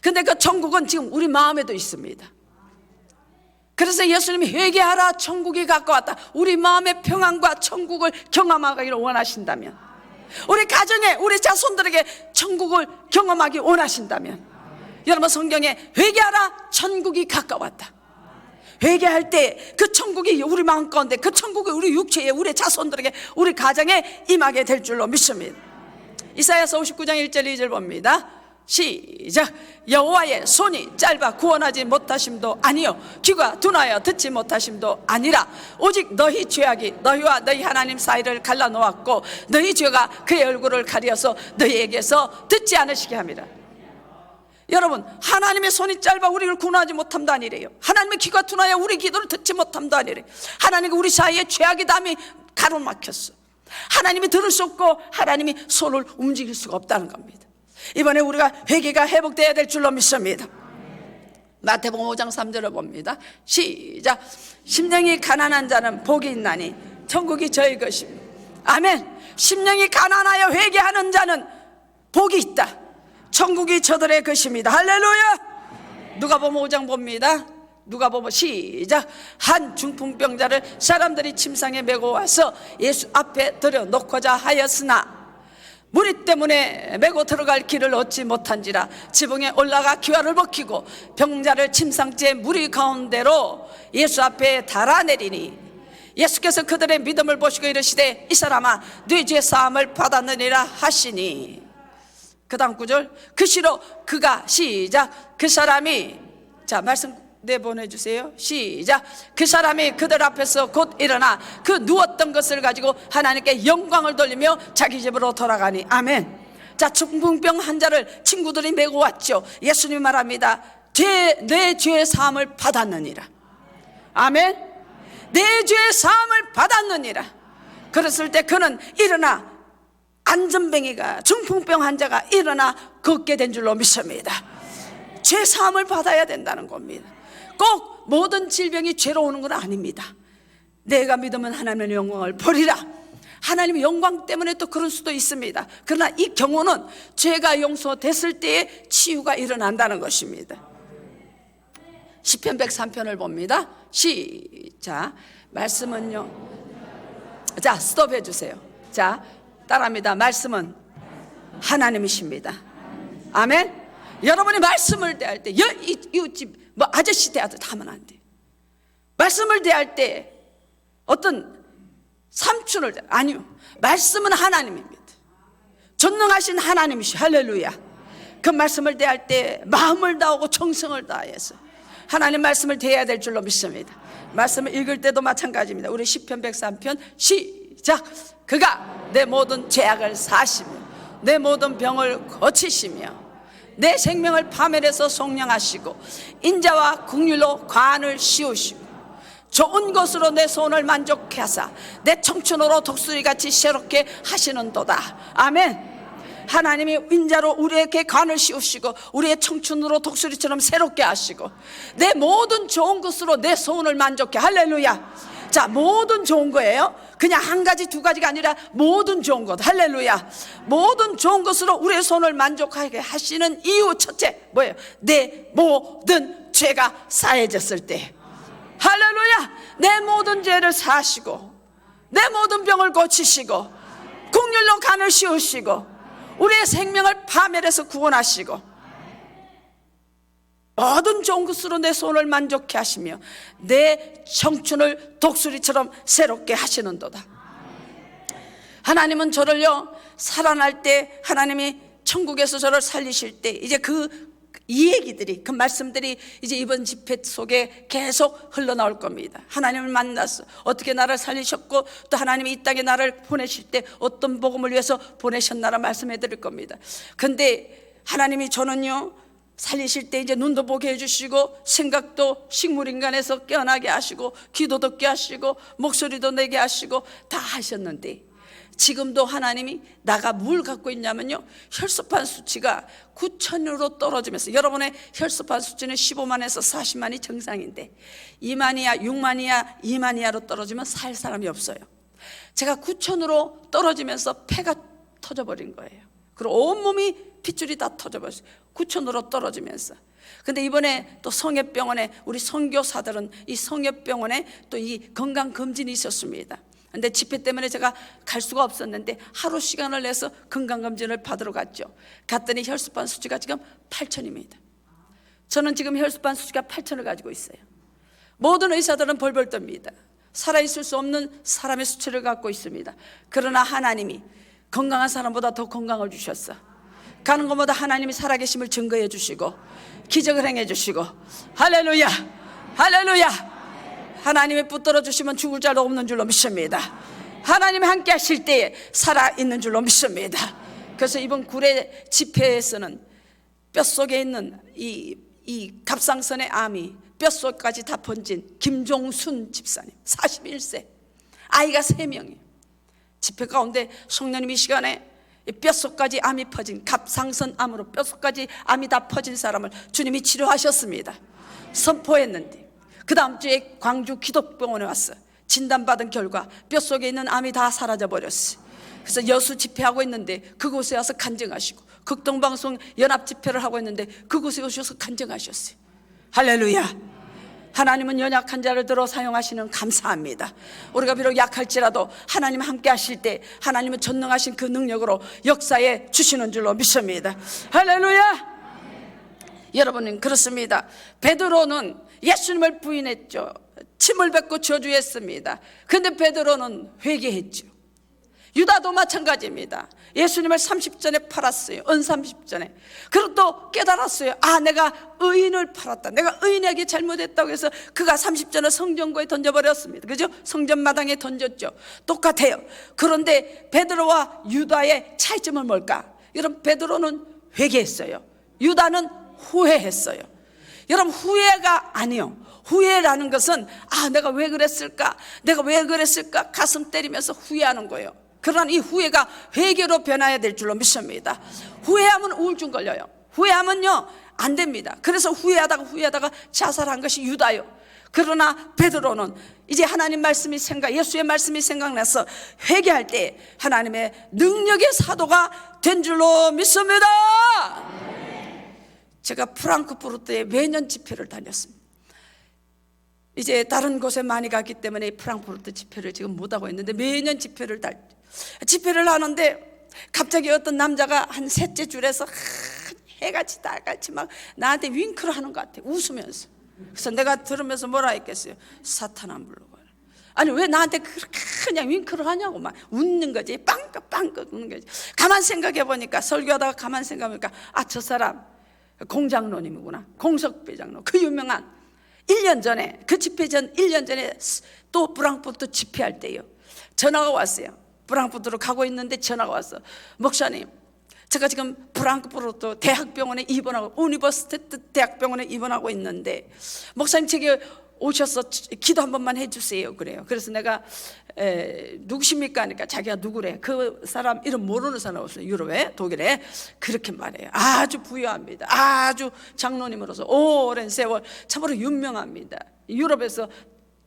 근데 그 천국은 지금 우리 마음에도 있습니다. 그래서 예수님이 회개하라 천국이 가까웠다. 우리 마음의 평안과 천국을 경험하기를 원하신다면, 우리 가정에 우리 자손들에게 천국을 경험하기 원하신다면, 여러분 성경에 회개하라 천국이 가까웠다. 회개할 때 그 천국이 우리 마음 가운데, 그 천국이 우리 육체에 우리 자손들에게 우리 가정에 임하게 될 줄로 믿습니다. 이사야서 59장 1절 2절 봅니다. 시작. 여호와의 손이 짧아 구원하지 못하심도 아니요 귀가 둔하여 듣지 못하심도 아니라 오직 너희 죄악이 너희와 너희 하나님 사이를 갈라놓았고 너희 죄가 그의 얼굴을 가려서 너희에게서 듣지 않으시게 함이라. 여러분, 하나님의 손이 짧아 우리를 구원하지 못함도 아니래요. 하나님의 귀가 둔하여 우리 기도를 듣지 못함도 아니래요. 하나님과 우리 사이에 죄악이 담이 가로막혔어. 하나님이 들을 수 없고 하나님이 손을 움직일 수가 없다는 겁니다. 이번에 우리가 회개가 회복되어야 될 줄로 믿습니다. 마태복음 5장 3절을 봅니다. 시작. 심령이 가난한 자는 복이 있나니 천국이 저희 것입니다. 아멘. 심령이 가난하여 회개하는 자는 복이 있다. 천국이 저들의 것입니다. 할렐루야. 누가복음 5장 봅니다. 누가복음 시작. 한 중풍병자를 사람들이 침상에 메고 와서 예수 앞에 들여놓고자 하였으나 무리 때문에 메고 들어갈 길을 얻지 못한지라 지붕에 올라가 기와를 벗기고 병자를 침상째 무리 가운데로 예수 앞에 달아내리니 예수께서 그들의 믿음을 보시고 이르시되 이 사람아 네 죄 사함을 받았느니라 하시니. 그 다음 구절. 그 시로 그가 시작. 그 사람이, 자 말씀 내보내주세요. 시작. 그 사람이 그들 앞에서 곧 일어나 그 누웠던 것을 가지고 하나님께 영광을 돌리며 자기 집으로 돌아가니. 아멘. 자, 중풍병 환자를 친구들이 메고 왔죠. 예수님이 말합니다. 내 죄의 사함을 받았느니라. 아멘. 내 죄의 사함을 받았느니라. 그랬을 때 그는 일어나, 안전뱅이가 중풍병 환자가 일어나 걷게 된 줄로 믿습니다. 죄 사함을 받아야 된다는 겁니다. 꼭 모든 질병이 죄로 오는 건 아닙니다. 내가 믿으면 하나님의 영광을 보리라. 하나님의 영광 때문에 또 그럴 수도 있습니다. 그러나 이 경우는 죄가 용서됐을 때에 치유가 일어난다는 것입니다. 시편 103편을 봅니다. 시작. 말씀은요, 자 스톱해 주세요. 자 따라합니다. 말씀은 하나님이십니다. 아멘. 여러분이 말씀을 대할 때 이웃집 뭐 아저씨 대하듯 하면 안 돼. 말씀을 대할 때 어떤 삼촌을 아니요, 말씀은 하나님입니다. 전능하신 하나님이시. 할렐루야. 그 말씀을 대할 때 마음을 다하고 정성을 다해서 하나님 말씀을 대해야 될 줄로 믿습니다. 말씀을 읽을 때도 마찬가지입니다. 우리 시편 103편 시작. 그가 내 모든 죄악을 사시며 내 모든 병을 고치시며 내 생명을 파멸해서 속량하시고 인자와 긍휼로 관을 씌우시고 좋은 것으로 내 소원을 만족케 하사 내 청춘으로 독수리같이 새롭게 하시는도다. 아멘. 하나님이 인자로 우리에게 관을 씌우시고 우리의 청춘으로 독수리처럼 새롭게 하시고 내 모든 좋은 것으로 내 소원을 만족해. 할렐루야. 자, 모든 좋은 거예요. 그냥 한 가지 두 가지가 아니라 모든 좋은 것. 할렐루야. 모든 좋은 것으로 우리의 소원을 만족하게 하시는 이유 첫째 뭐예요? 내 모든 죄가 사해졌을 때. 할렐루야. 내 모든 죄를 사하시고 내 모든 병을 고치시고 긍휼로 간을 씌우시고 우리의 생명을 파멸해서 구원하시고 모든 좋은 것으로 내 소원을 만족케 하시며 내 청춘을 독수리처럼 새롭게 하시는도다. 하나님은 저를요 살아날 때, 하나님이 천국에서 저를 살리실 때 이제 이 얘기들이, 그 말씀들이 이제 이번 집회 속에 계속 흘러나올 겁니다. 하나님을 만났어, 어떻게 나를 살리셨고 또 하나님이 이 땅에 나를 보내실 때 어떤 복음을 위해서 보내셨나라 말씀해 드릴 겁니다. 근데 하나님이 저는요 살리실 때 이제 눈도 보게 해주시고 생각도 식물인간에서 깨어나게 하시고 기도도 듣게 하시고 목소리도 내게 하시고 다 하셨는데 지금도 하나님이 나가 뭘 갖고 있냐면요 혈소판 수치가 9,000으로 떨어지면서, 여러분의 혈소판 수치는 15만에서 40만이 정상인데 2만이야 6만이야 2만이야로 떨어지면 살 사람이 없어요. 제가 9,000으로 떨어지면서 폐가 터져버린 거예요. 그리고 온몸이 핏줄이 다 터져버렸어요. 9,000으로 떨어지면서. 근데 이번에 또 성협병원에 우리 선교사들은 이 성협병원에 또 이 건강검진이 있었습니다. 근데 집회 때문에 제가 갈 수가 없었는데 하루 시간을 내서 건강검진을 받으러 갔죠. 갔더니 혈소판 수치가 지금 8,000입니다. 저는 지금 혈소판 수치가 8,000을 가지고 있어요. 모든 의사들은 벌벌 떱니다. 살아있을 수 없는 사람의 수치를 갖고 있습니다. 그러나 하나님이 건강한 사람보다 더 건강을 주셨어. 가는 것보다 하나님이 살아계심을 증거해 주시고 기적을 행해 주시고, 할렐루야 할렐루야. 하나님이 붙들어 주시면 죽을 자도 없는 줄로 믿습니다. 하나님이 함께 하실 때에 살아있는 줄로 믿습니다. 그래서 이번 구례 집회에서는 뼛속에 있는 이 갑상선의 암이 뼛속까지 다 번진 김종순 집사님 41세, 아이가 3명이에요. 집회 가운데 성령님 이 시간에 뼛속까지 암이 퍼진, 갑상선 암으로 뼛속까지 암이 다 퍼진 사람을 주님이 치료하셨습니다. 선포했는데 그 다음 주에 광주 기독병원에 왔어. 진단받은 결과 뼛속에 있는 암이 다 사라져 버렸어. 그래서 여수 집회하고 있는데 그곳에 와서 간증하시고, 극동방송 연합 집회를 하고 있는데 그곳에 오셔서 간증하셨어요. 할렐루야. 하나님은 연약한 자를 들어 사용하시는, 감사합니다. 우리가 비록 약할지라도 하나님 함께 하실 때 하나님은 전능하신 그 능력으로 역사에 주시는 줄로 믿습니다. 할렐루야. 여러분, 그렇습니다. 베드로는 예수님을 부인했죠. 침을 뱉고 저주했습니다. 그런데 베드로는 회개했죠. 유다도 마찬가지입니다. 예수님을 30전에 팔았어요. 은 30전에. 그리고 또 깨달았어요. 아, 내가 의인을 팔았다. 내가 의인에게 잘못했다고 해서 그가 30전을 성전고에 던져버렸습니다. 그죠? 성전 마당에 던졌죠. 똑같아요. 그런데 베드로와 유다의 차이점은 뭘까? 여러분, 베드로는 회개했어요. 유다는 후회했어요. 여러분, 후회가 아니요. 후회라는 것은 아, 내가 왜 그랬을까? 내가 왜 그랬을까? 가슴 때리면서 후회하는 거예요. 그러나 이 후회가 회개로 변화해야 될 줄로 믿습니다. 후회하면 우울증 걸려요. 후회하면요 안 됩니다. 그래서 후회하다가 자살한 것이 유다요. 그러나 베드로는 이제 하나님 말씀이 예수의 말씀이 생각나서 회개할 때 하나님의 능력의 사도가 된 줄로 믿습니다. 제가 프랑크푸르트에 매년 집회를 다녔습니다. 이제 다른 곳에 많이 갔기 때문에 프랑크푸르트 집회를 지금 못하고 있는데 매년 집회를 하는데 갑자기 어떤 남자가 한 셋째 줄에서 해같이 달같이 막 나한테 윙크를 하는 것 같아, 웃으면서. 그래서 내가 들으면서 뭐라 했겠어요? 사탄 안 불러봐요. 아니, 왜 나한테 그렇게 그냥 윙크를 하냐고 막 웃는 거지. 빵긋빵긋 웃는 거지. 가만 생각해 보니까, 설교하다가 가만 생각해 보니까 아, 저 사람 공장로님이구나. 공석배 장로, 그 유명한 1년 전에, 그 집회 전 1년 전에 또 프랑크푸르트 집회할 때요, 전화가 왔어요. 프랑크푸르트로 가고 있는데 전화가 왔어. 목사님, 제가 지금 프랑크푸르트 대학병원에 입원하고, 우니버시테트 대학병원에 입원하고 있는데 목사님, 제게 오셔서 기도 한 번만 해주세요. 그래요. 그래서 내가 누구십니까? 하니까 자기가 누구래. 그 사람 이름 모르는 사람 없어요. 유럽에, 독일에. 그렇게 말해요. 아주 부유합니다. 아주 장로님으로서 오랜 세월 참으로 유명합니다. 유럽에서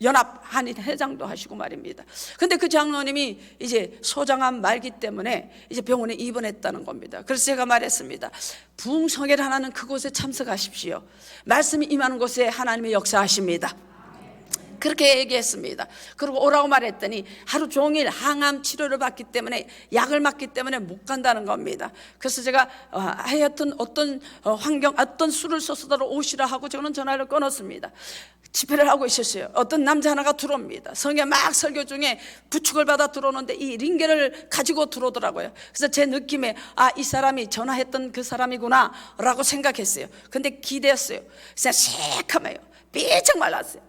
연합 한인 회장도 하시고 말입니다. 근데 그 장로님이 이제 소장암 말기 때문에 이제 병원에 입원했다는 겁니다. 그래서 제가 말했습니다. 부흥성회를 하나는 그곳에 참석하십시오. 말씀이 임하는 곳에 하나님의 역사하십니다. 그렇게 얘기했습니다. 그리고 오라고 말했더니 하루 종일 항암 치료를 받기 때문에, 약을 맞기 때문에 못 간다는 겁니다. 그래서 제가 하여튼 어떤 환경, 어떤 수를 써서라도 오시라 하고 저는 전화를 끊었습니다. 집회를 하고 있었어요. 어떤 남자 하나가 들어옵니다. 성에 막 설교 중에 부축을 받아 들어오는데 이 링겔을 가지고 들어오더라고요. 그래서 제 느낌에 이 사람이 전화했던 그 사람이구나 라고 생각했어요. 근데 기대했어요. 그냥 새카매요. 삐쩍 말랐어요.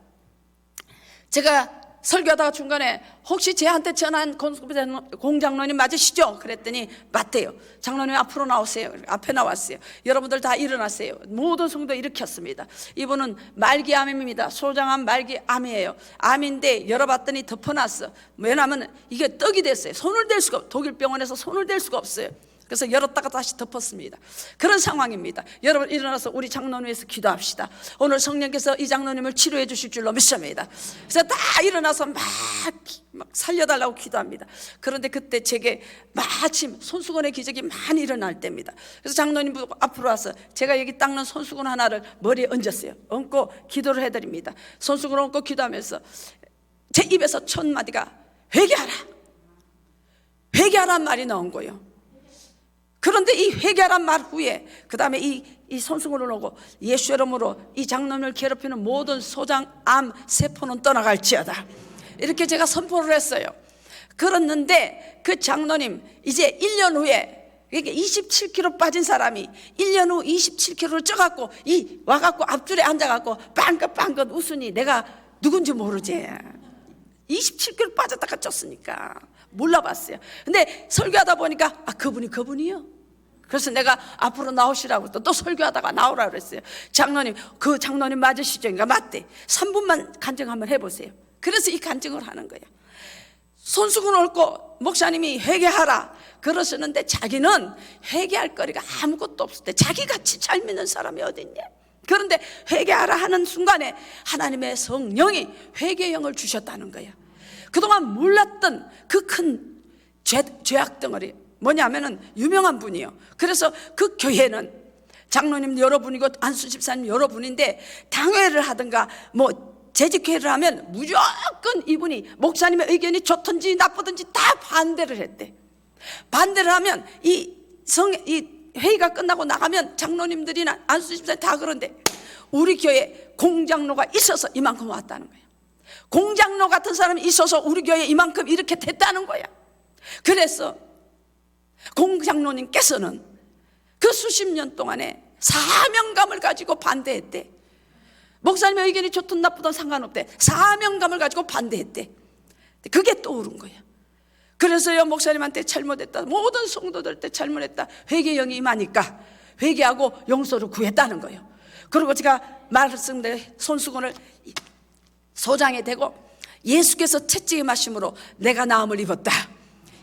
제가 설교하다가 중간에 혹시 제한테 전화한 공장로님 맞으시죠? 그랬더니 맞대요. 장로님 앞으로 나오세요. 앞에 나왔어요. 여러분들 다 일어나세요. 모든 성도 일으켰습니다. 이분은 말기암입니다. 소장암 말기암이에요. 암인데 열어봤더니 덮어놨어. 왜냐하면 이게 떡이 됐어요. 손을 댈 수가 없어요. 독일 병원에서 손을 댈 수가 없어요. 그래서 열었다가 다시 덮었습니다. 그런 상황입니다. 여러분 일어나서 우리 장로님 위해서 기도합시다. 오늘 성령께서 이 장로님을 치료해 주실 줄로 믿습니다. 그래서 다 일어나서 막 살려달라고 기도합니다. 그런데 그때 제게 마침 손수건의 기적이 많이 일어날 때입니다. 그래서 장로님 앞으로 와서 제가 여기 닦는 손수건 하나를 머리에 얹었어요. 얹고 기도를 해드립니다. 손수건을 얹고 기도하면서 제 입에서 첫 마디가 회개하라, 회개하란 말이 나온 거예요. 그런데 이 회개하란 말 후에 그 다음에 이 손수건을 놓고 예수 이름으로 이 장로님을 괴롭히는 모든 소장암 세포는 떠나갈지어다, 이렇게 제가 선포를 했어요. 그랬는데 그 장로님 이제 1년 후에, 이게 27kg 빠진 사람이 1년 후 27kg를 쪄갖고 와갖고 앞줄에 앉아갖고 빵긋빵긋 웃으니 내가 누군지 모르지. 27kg 빠졌다가 쪘으니까 몰라봤어요. 근데 설교하다 보니까 그분이요. 그래서 내가 앞으로 나오시라고 또 설교하다가 나오라고 그랬어요. 장로님, 그 장로님 맞으시죠? 그러니까 맞대. 3분만 간증 한번 해보세요. 그래서 이 간증을 하는 거예요. 손수건 얹고 목사님이 회개하라 그러시는데 자기는 회개할 거리가 아무것도 없을 때 자기같이 잘 믿는 사람이 어딨냐. 그런데 회개하라 하는 순간에 하나님의 성령이 회개형을 주셨다는 거예요. 그동안 몰랐던 그 큰 죄악 덩어리 뭐냐면은 유명한 분이에요. 그래서 그 교회는 장로님 여러분이고 안수 집사님 여러분인데 당회를 하든가 재직회를 하면 무조건 이분이 목사님의 의견이 좋든지 나쁘든지 다 반대를 했대. 반대를 하면 이 회의가 끝나고 나가면 장로님들이나 안수 집사님 다 그런데 우리 교회 공장로가 있어서 이만큼 왔다는 거예요. 공장로 같은 사람이 있어서 우리 교회에 이만큼 이렇게 됐다는 거야. 그래서 공장로님께서는 그 수십 년 동안에 사명감을 가지고 반대했대. 목사님의 의견이 좋든 나쁘든 상관없대. 사명감을 가지고 반대했대. 그게 떠오른 거야. 그래서요, 목사님한테 잘못했다, 모든 성도들한테 잘못했다, 회개형이 임하니까 회개하고 용서를 구했다는 거예요. 그리고 제가 말씀대로 손수건을 소장에 대고 예수께서 채찍임하심으로 내가 나음을 입었다,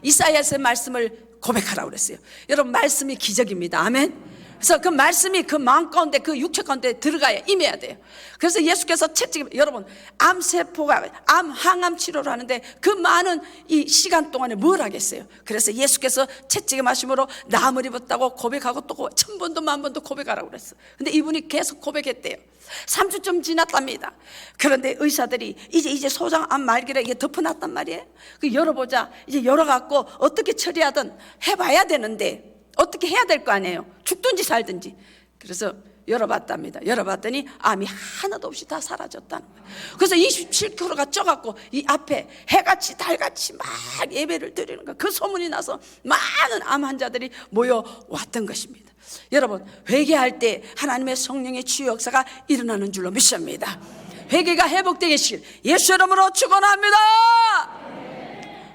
이사야서의 말씀을 고백하라고 그랬어요. 여러분, 말씀이 기적입니다. 아멘. 그래서 그 말씀이 그 마음 가운데, 그 육체 가운데 들어가야 임해야 돼요. 그래서 예수께서 여러분, 암세포가 항암 치료를 하는데 그 많은 이 시간 동안에 뭘 하겠어요. 그래서 예수께서 채찍임하심으로 나음을 입었다고 고백하고 또 1000번도 10,000번도 고백하라고 그랬어. 근데 이분이 계속 고백했대요. 3주쯤 지났답니다. 그런데 의사들이 이제 소장암 말기를 이게 덮어놨단 말이에요. 그 열어보자. 이제 열어갖고 어떻게 처리하든 해봐야 되는데 어떻게 해야 될 거 아니에요. 죽든지 살든지. 그래서 열어봤답니다. 열어봤더니 암이 하나도 없이 다 사라졌다는 거예요. 그래서 27kg가 쪄갖고 이 앞에 해같이 달같이 막 예배를 드리는 거예요. 그 소문이 나서 많은 암 환자들이 모여왔던 것입니다. 여러분, 회개할 때 하나님의 성령의 치유 역사가 일어나는 줄로 믿습니다. 회개가 회복되시길 예수 이름으로 축원합니다.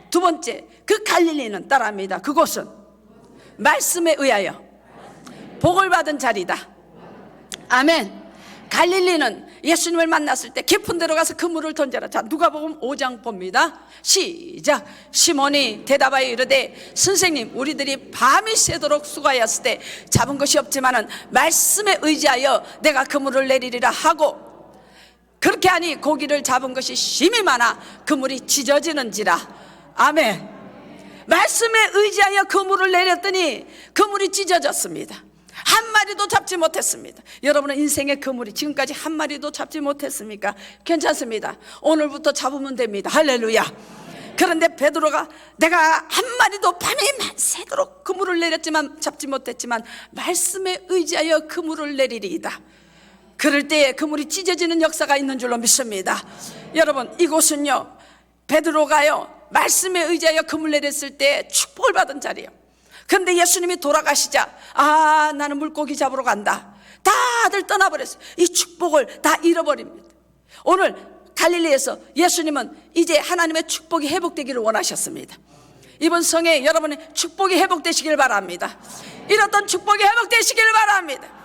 두 번째, 그 갈릴리는 따라합니다. 그곳은 말씀에 의하여 복을 받은 자리다. 아멘. 갈릴리는 예수님을 만났을 때 깊은 데로 가서 그물을 던져라. 자, 누가복음 5장 봅니다. 시작. 시몬이 대답하여 이르되 선생님, 우리들이 밤이 새도록 수고하였을 때 잡은 것이 없지만은 말씀에 의지하여 내가 그물을 내리리라 하고, 그렇게 하니 고기를 잡은 것이 심히 많아 그물이 찢어지는지라. 아멘. 말씀에 의지하여 그물을 내렸더니 그물이 찢어졌습니다. 한 마리도 잡지 못했습니다. 여러분은 인생의 그물이 지금까지 한 마리도 잡지 못했습니까? 괜찮습니다. 오늘부터 잡으면 됩니다. 할렐루야. 그런데 베드로가 내가 한 마리도 밤이 새도록 그물을 내렸지만 잡지 못했지만 말씀에 의지하여 그물을 내리리이다. 그럴 때에 그물이 찢어지는 역사가 있는 줄로 믿습니다. 여러분, 이곳은요, 베드로가요 말씀에 의지하여 그물 내렸을 때 축복을 받은 자리예요. 그런데 예수님이 돌아가시자, 아, 나는 물고기 잡으러 간다. 다들 떠나버렸어요. 이 축복을 다 잃어버립니다. 오늘 갈릴리에서 예수님은 이제 하나님의 축복이 회복되기를 원하셨습니다. 이번 성에 여러분의 축복이 회복되시길 바랍니다. 이렇던 축복이 회복되시길 바랍니다.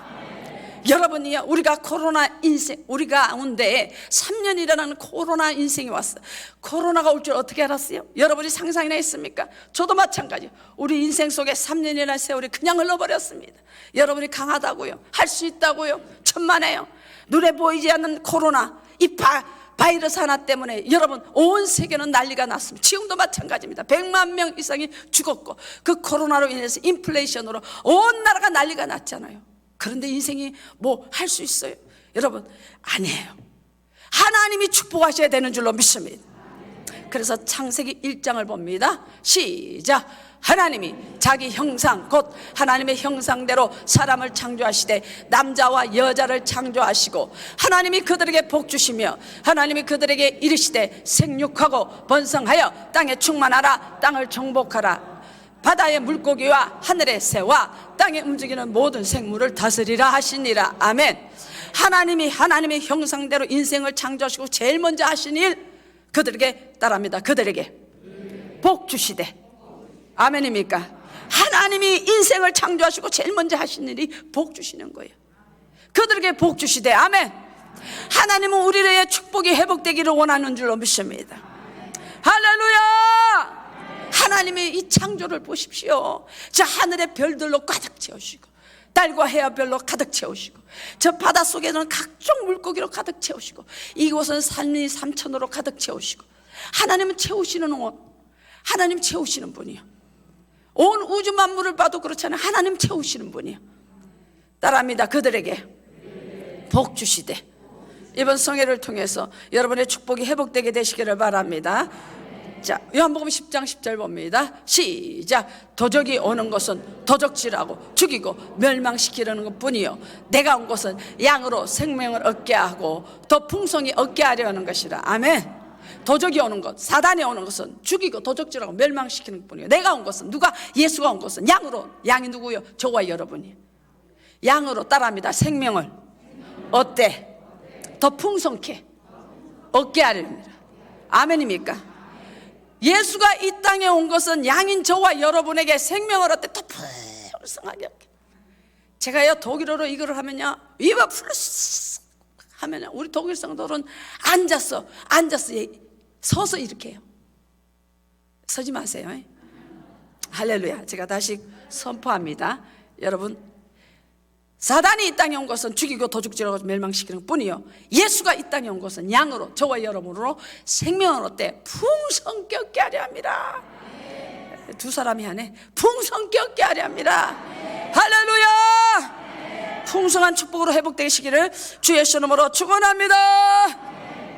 여러분이요, 우리가 코로나 인생, 우리 가운데 3년이라는 코로나 인생이 왔어요. 코로나가 올 줄 어떻게 알았어요? 여러분이 상상이나 했습니까? 저도 마찬가지예요. 우리 인생 속에 3년이라는 세월이 그냥 흘러버렸습니다. 여러분이 강하다고요, 할 수 있다고요, 천만에요. 눈에 보이지 않는 코로나, 이 바이러스 하나 때문에 여러분 온 세계는 난리가 났습니다. 지금도 마찬가지입니다. 100만 명 이상이 죽었고, 그 코로나로 인해서 인플레이션으로 온 나라가 난리가 났잖아요. 그런데 인생이 뭐 할 수 있어요? 여러분, 아니에요. 하나님이 축복하셔야 되는 줄로 믿습니다. 그래서 창세기 1장을 봅니다. 시작. 하나님이 자기 형상, 곧 하나님의 형상대로 사람을 창조하시되 남자와 여자를 창조하시고, 하나님이 그들에게 복 주시며 하나님이 그들에게 이르시되 생육하고 번성하여 땅에 충만하라, 땅을 정복하라, 바다의 물고기와 하늘의 새와 땅에 움직이는 모든 생물을 다스리라 하시니라. 아멘. 하나님이 하나님의 형상대로 인생을 창조하시고 제일 먼저 하신 일, 그들에게 따릅니다. 그들에게 복 주시되. 아멘입니까? 하나님이 인생을 창조하시고 제일 먼저 하신 일이 복 주시는 거예요. 그들에게 복 주시되. 아멘. 하나님은 우리의 축복이 회복되기를 원하는 줄로 믿습니다. 할렐루야. 하나님의 이 창조를 보십시오. 저 하늘의 별들로 가득 채우시고, 달과 해야별로 가득 채우시고, 저 바닷속에는 각종 물고기로 가득 채우시고, 이곳은 산리 삼천으로 가득 채우시고, 하나님은 채우시는 온, 하나님 채우시는 분이요. 온 우주 만물을 봐도 그렇잖아요. 하나님 채우시는 분이요. 따라합니다. 그들에게 복 주시되. 이번 성회를 통해서 여러분의 축복이 회복되게 되시기를 바랍니다. 자, 요한복음 10장 10절 봅니다. 시작. 도적이 오는 것은 도적질하고 죽이고 멸망시키려는 것뿐이요, 내가 온 것은 양으로 생명을 얻게 하고 더 풍성히 얻게 하려는 것이라. 아멘. 도적이 오는 것, 사단이 오는 것은 죽이고 도적질하고 멸망시키는 것뿐이요, 내가 온 것은, 누가? 예수가 온 것은 양으로. 양이 누구요? 저와 여러분이. 양으로. 따라합니다. 생명을 어때? 더 풍성케 얻게 하렵니다. 아멘입니까? 예수가 이 땅에 온 것은 양인 저와 여러분에게 생명을 얻되 더 풍성하게. 제가요 독일어로 이거를 하면요, 위바 플러스 하면요, 우리 독일 성도들은 앉아서 서서 이렇게 해요. 서지 마세요. 할렐루야. 제가 다시 선포합니다. 여러분, 사단이 이 땅에 온 것은 죽이고 도둑질하고 멸망시키는 뿐이요, 예수가 이 땅에 온 것은 양으로, 저와 여러분으로 생명을 얻되 풍성케 얻게 하려 합니다. 두 사람이 하네. 풍성케 얻게 하려 합니다. 할렐루야. 풍성한 축복으로 회복되시기를 주 예수 이름으로 축원합니다.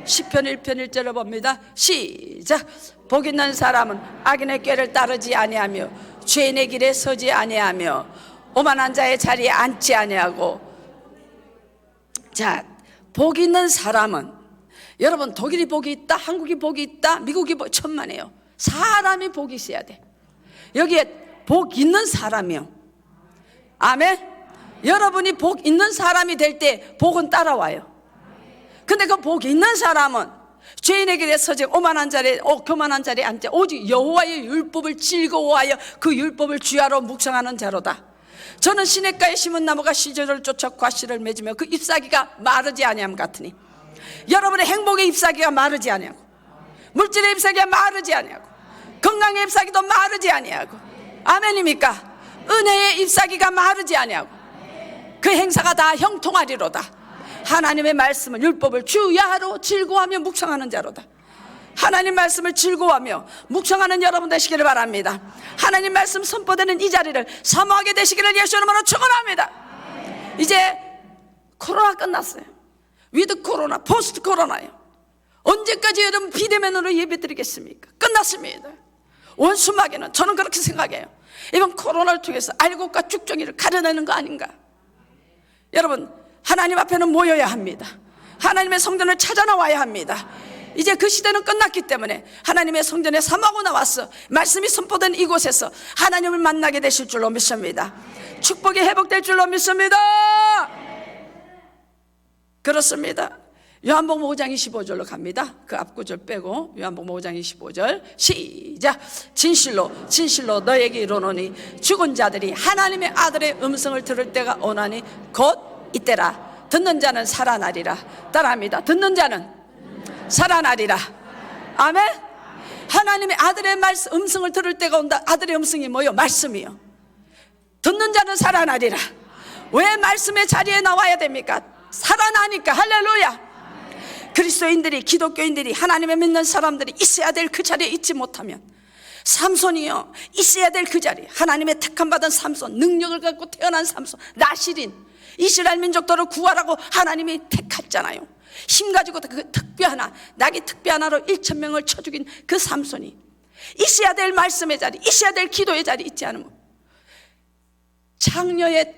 시편 1편 1절을 봅니다. 시작. 복 있는 사람은 악인의 꾀를 따르지 아니하며 죄인의 길에 서지 아니하며 오만한 자의 자리에 앉지 아니하고. 자, 복 있는 사람은, 여러분, 독일이 복이 있다, 한국이 복이 있다, 미국이 복, 천만에요. 사람이 복이 있어야 돼. 여기에 복 있는 사람이요. 아멘. 여러분이 복 있는 사람이 될 때 복은 따라와요. 근데 그 복 있는 사람은 죄인의 길에 서지 오만한 자리에, 교만한 자리에 앉지 오직 여호와의 율법을 즐거워하여 그 율법을 주야로 묵상하는 자로다. 저는 시냇가에 심은 나무가 시절을 쫓아 과실을 맺으며 그 잎사귀가 마르지 아니함 같으니 여러분의 행복의 잎사귀가 마르지 아니하고 물질의 잎사귀가 마르지 아니하고 건강의 잎사귀도 마르지 아니하고 아멘입니까? 은혜의 잎사귀가 마르지 아니하고 그 행사가 다 형통하리로다. 하나님의 말씀을 율법을 주야로 즐거워하며 묵상하는 자로다. 하나님 말씀을 즐거워하며 묵상하는 여러분 되시기를 바랍니다. 하나님 말씀 선포되는 이 자리를 사모하게 되시기를 예수 이름으로 축원합니다. 이제 코로나 끝났어요. 위드 코로나, 포스트 코로나요. 언제까지 여러분 비대면으로 예배드리겠습니까? 끝났습니다. 원수마귀는 저는 그렇게 생각해요. 이번 코로나를 통해서 알곡과 쭉정이를 가려내는 거 아닌가? 여러분, 하나님 앞에는 모여야 합니다. 하나님의 성전을 찾아 나와야 합니다. 이제 그 시대는 끝났기 때문에 하나님의 성전에 사모하고 나와서 말씀이 선포된 이곳에서 하나님을 만나게 되실 줄로 믿습니다. 축복이 회복될 줄로 믿습니다. 그렇습니다. 요한복음 5장 25절로 갑니다. 그 앞구절 빼고 요한복음 5장 25절 시작. 진실로 진실로 너에게 이르노니 죽은 자들이 하나님의 아들의 음성을 들을 때가 오나니 곧 이때라. 듣는 자는 살아나리라. 따라합니다. 듣는 자는 살아나리라. 아멘. 하나님의 아들의 말씀 음성을 들을 때가 온다. 아들의 음성이 뭐요? 말씀이요. 듣는 자는 살아나리라. 왜 말씀의 자리에 나와야 됩니까? 살아나니까. 할렐루야. 그리스도인들이, 기독교인들이, 하나님을 믿는 사람들이 있어야 될 그 자리에 있지 못하면, 삼손이요 있어야 될 그 자리, 하나님의 택함 받은 삼손, 능력을 갖고 태어난 삼손, 나실인, 이스라엘 민족들을 구하라고 하나님이 택했잖아요. 힘 가지고 그 특비 하나, 낙이 특비 하나로 1,000명을 쳐 죽인 그 삼손이 있어야 될 말씀의 자리, 있어야 될 기도의 자리 있지 않으면 창녀의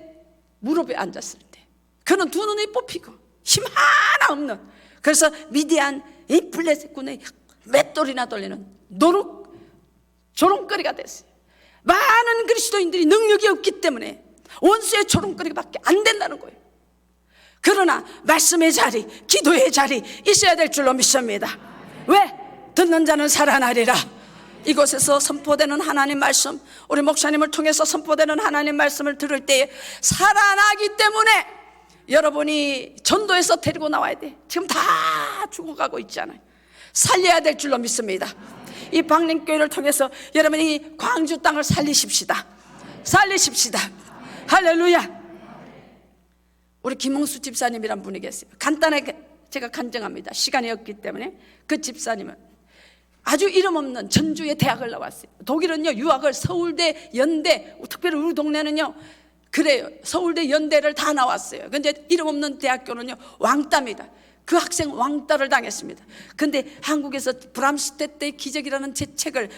무릎에 앉았을 때 그는 두 눈이 뽑히고 힘 하나 없는, 그래서 미디안 이 블레셋군의 맷돌이나 돌리는 조롱거리가 됐어요. 많은 그리스도인들이 능력이 없기 때문에 원수의 조롱거리밖에 안 된다는 거예요. 그러나 말씀의 자리, 기도의 자리 있어야 될 줄로 믿습니다. 왜? 듣는 자는 살아나리라. 이곳에서 선포되는 하나님 말씀, 우리 목사님을 통해서 선포되는 하나님 말씀을 들을 때에 살아나기 때문에 여러분이 전도에서 데리고 나와야 돼. 지금 다 죽어가고 있잖아요. 살려야 될 줄로 믿습니다. 이 박림교회를 통해서 여러분이 광주 땅을 살리십시다. 살리십시다. 할렐루야. 우리 김홍수 집사님이란 분이 계세요. 간단하게 제가 간증합니다. 시간이 없기 때문에. 그 집사님은 아주 이름 없는 전주의 대학을 나왔어요. 독일은요 유학을 서울대, 연대, 특별히 우리 동네는요 그래요. 서울대, 연대를 다 나왔어요. 근데 이름 없는 대학교는요 왕따입니다. 그 학생 왕따를 당했습니다. 근데 한국에서 브람스테 때의 기적이라는 제 책을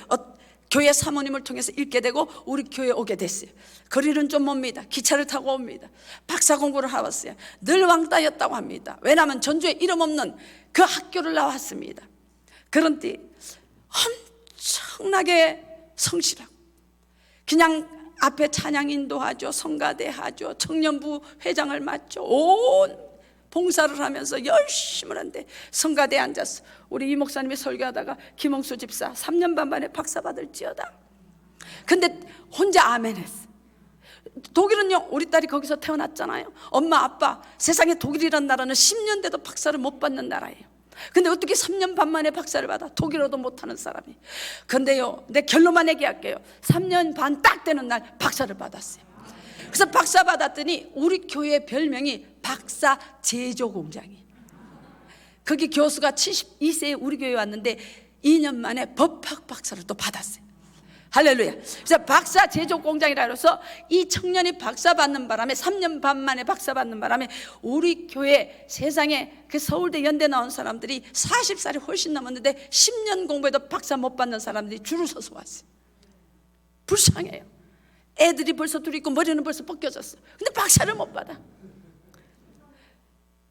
교회 사모님을 통해서 읽게 되고 우리 교회에 오게 됐어요. 거리는 좀 멉니다. 기차를 타고 옵니다. 박사 공부를 해왔어요. 늘 왕따였다고 합니다. 왜냐하면 전주에 이름 없는 그 학교를 나왔습니다. 그런데 엄청나게 성실하고 그냥 앞에 찬양 인도하죠, 성가대 하죠, 청년부 회장을 맡죠, 온 봉사를 하면서 열심히 하는데 성가대에 앉았어. 우리 이 목사님이 설교하다가 김홍수 집사 3년 반 만에 박사 받을지어다. 근데 혼자 아멘했어. 독일은요 우리 딸이 거기서 태어났잖아요. 엄마 아빠, 세상에 독일이란 나라는 10년 돼도 박사를 못 받는 나라예요. 근데 어떻게 3년 반 만에 박사를 받아? 독일어도 못하는 사람이. 근데요 내 결론만 얘기할게요. 3년 반 딱 되는 날 박사를 받았어요. 그래서 박사 받았더니 우리 교회 별명이 박사 제조 공장이에요. 거기 교수가 72세에 우리 교회에 왔는데 2년 만에 법학 박사를 또 받았어요. 할렐루야. 그래서 박사 제조 공장이라 해서 이 청년이 박사 받는 바람에 3년 반 만에 박사 받는 바람에 우리 교회 세상에 그 서울대, 연대 나온 사람들이 40살이 훨씬 넘었는데 10년 공부해도 박사 못 받는 사람들이 줄을 서서 왔어요. 불쌍해요. 애들이 벌써 둘이 있고 머리는 벌써 벗겨졌어. 근데 박사를 못 받아.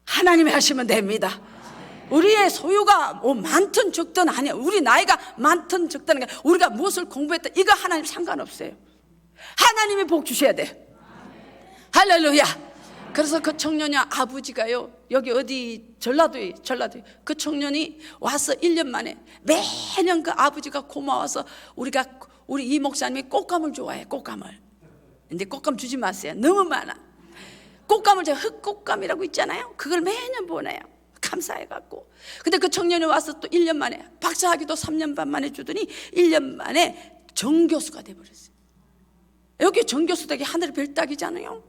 하나님이 하시면 됩니다. 우리의 소유가 뭐 많든 적든 아니야. 우리 나이가 많든 적든 아니야. 우리가 무엇을 공부했다 이거 하나님 상관없어요. 하나님이 복 주셔야 돼. 할렐루야. 그래서 그 청년이 아버지가요 여기 어디 전라도에 그 청년이 와서 1년 만에 매년 그 아버지가 고마워서 우리 이 목사님이 꽃감을 좋아해. 꽃감을. 이제 꽃감 주지 마세요. 너무 많아. 꽃감을 제가 흑꽃감이라고 있잖아요. 그걸 매년 보내요. 감사해갖고. 근데 그 청년이 와서 또 1년 만에 박사학위도 3년 반 만에 주더니 1년 만에 정교수가 돼버렸어요. 여기 정교수 되기 하늘의 별따기잖아요.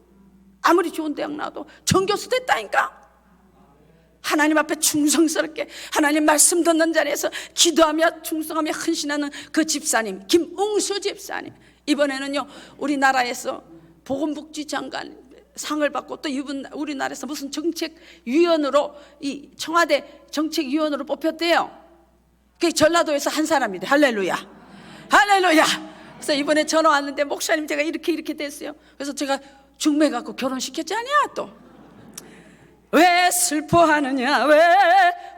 아무리 좋은 대학 나와도 정교수 됐다니까. 하나님 앞에 충성스럽게 하나님 말씀 듣는 자리에서 기도하며 충성하며 헌신하는 그 집사님, 김웅수 집사님. 이번에는요 우리나라에서 보건복지 장관 상을 받고 또 이분 우리나라에서 무슨 정책위원으로 이 청와대 정책위원으로 뽑혔대요. 그게 전라도에서 한 사람이래. 할렐루야, 할렐루야. 그래서 이번에 전화 왔는데 목사님 제가 이렇게 됐어요. 그래서 제가 중매 갖고 결혼시켰지 않냐. 또 왜 슬퍼하느냐, 왜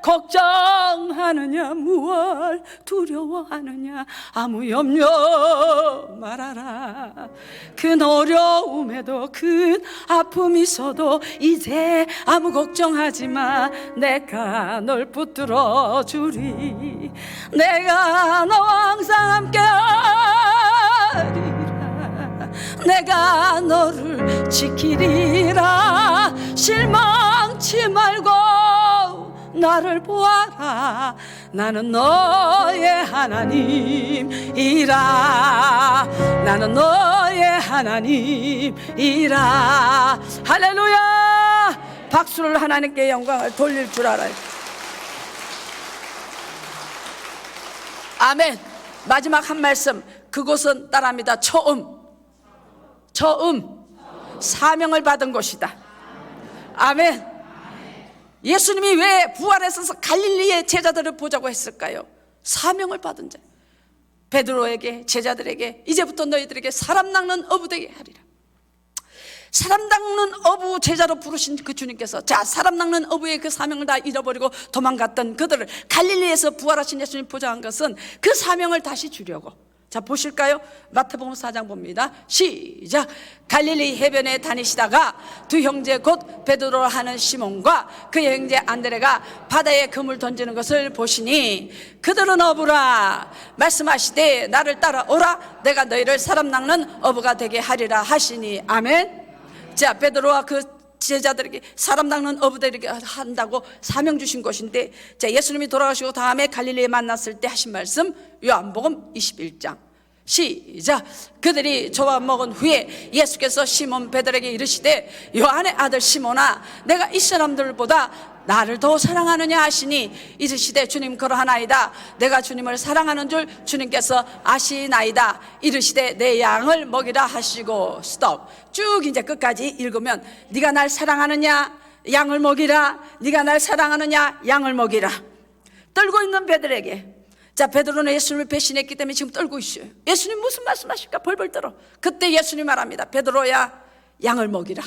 걱정하느냐, 무얼 두려워하느냐, 아무 염려 말아라. 큰 어려움에도 큰 아픔이 있어도 이제 아무 걱정하지 마. 내가 널 붙들어 주리. 내가 너와 항상 함께 하리라. 내가 너를 지키리라. 실망치 말고 나를 보아라. 나는 너의 하나님이라. 나는 너의 하나님이라. 할렐루야. 박수를 하나님께 영광을 돌릴 줄 알아요. 아멘. 마지막 한 말씀. 그곳은 따라합니다. 처음 사명을 받은 곳이다. 아멘. 예수님이 왜 부활해서 갈릴리의 제자들을 보자고 했을까요? 사명을 받은 자. 베드로에게, 제자들에게 이제부터 너희들에게 사람 낚는 어부 되게 하리라. 사람 낚는 어부 제자로 부르신 그 주님께서, 자, 사람 낚는 어부의 그 사명을 다 잃어버리고 도망갔던 그들을 갈릴리에서 부활하신 예수님 보좌한 것은 그 사명을 다시 주려고. 자, 보실까요? 마태복음 4장 봅니다. 시작. 갈릴리 해변에 다니시다가 두 형제 곧 베드로라 하는 시몬과 그 형제 안드레가 바다에 그물 던지는 것을 보시니 그들은 어부라. 말씀하시되 나를 따라오라. 내가 너희를 사람 낚는 어부가 되게 하리라 하시니. 아멘. 자, 베드로와 그 제자들에게 사람 낚는 어부들에게 한다고 사명 주신 것인데, 자, 예수님이 돌아가시고 다음에 갈릴리에 만났을 때 하신 말씀, 요한복음 21장 시작. 그들이 저와 먹은 후에 예수께서 시몬 베드로에게 이르시되 요한의 아들 시몬아, 내가 이 사람들보다 나를 더 사랑하느냐 하시니, 이르시되 주님 그러하나이다. 내가 주님을 사랑하는 줄 주님께서 아시나이다. 이르시되 내 양을 먹이라 하시고. 스톱. 쭉 이제 끝까지 읽으면, 네가 날 사랑하느냐, 양을 먹이라. 네가 날 사랑하느냐, 양을 먹이라. 떨고 있는 베드로에게, 자, 베드로는 예수님을 배신했기 때문에 지금 떨고 있어요. 예수님 무슨 말씀하실까 벌벌 떨어. 그때 예수님 말합니다. 베드로야, 양을 먹이라.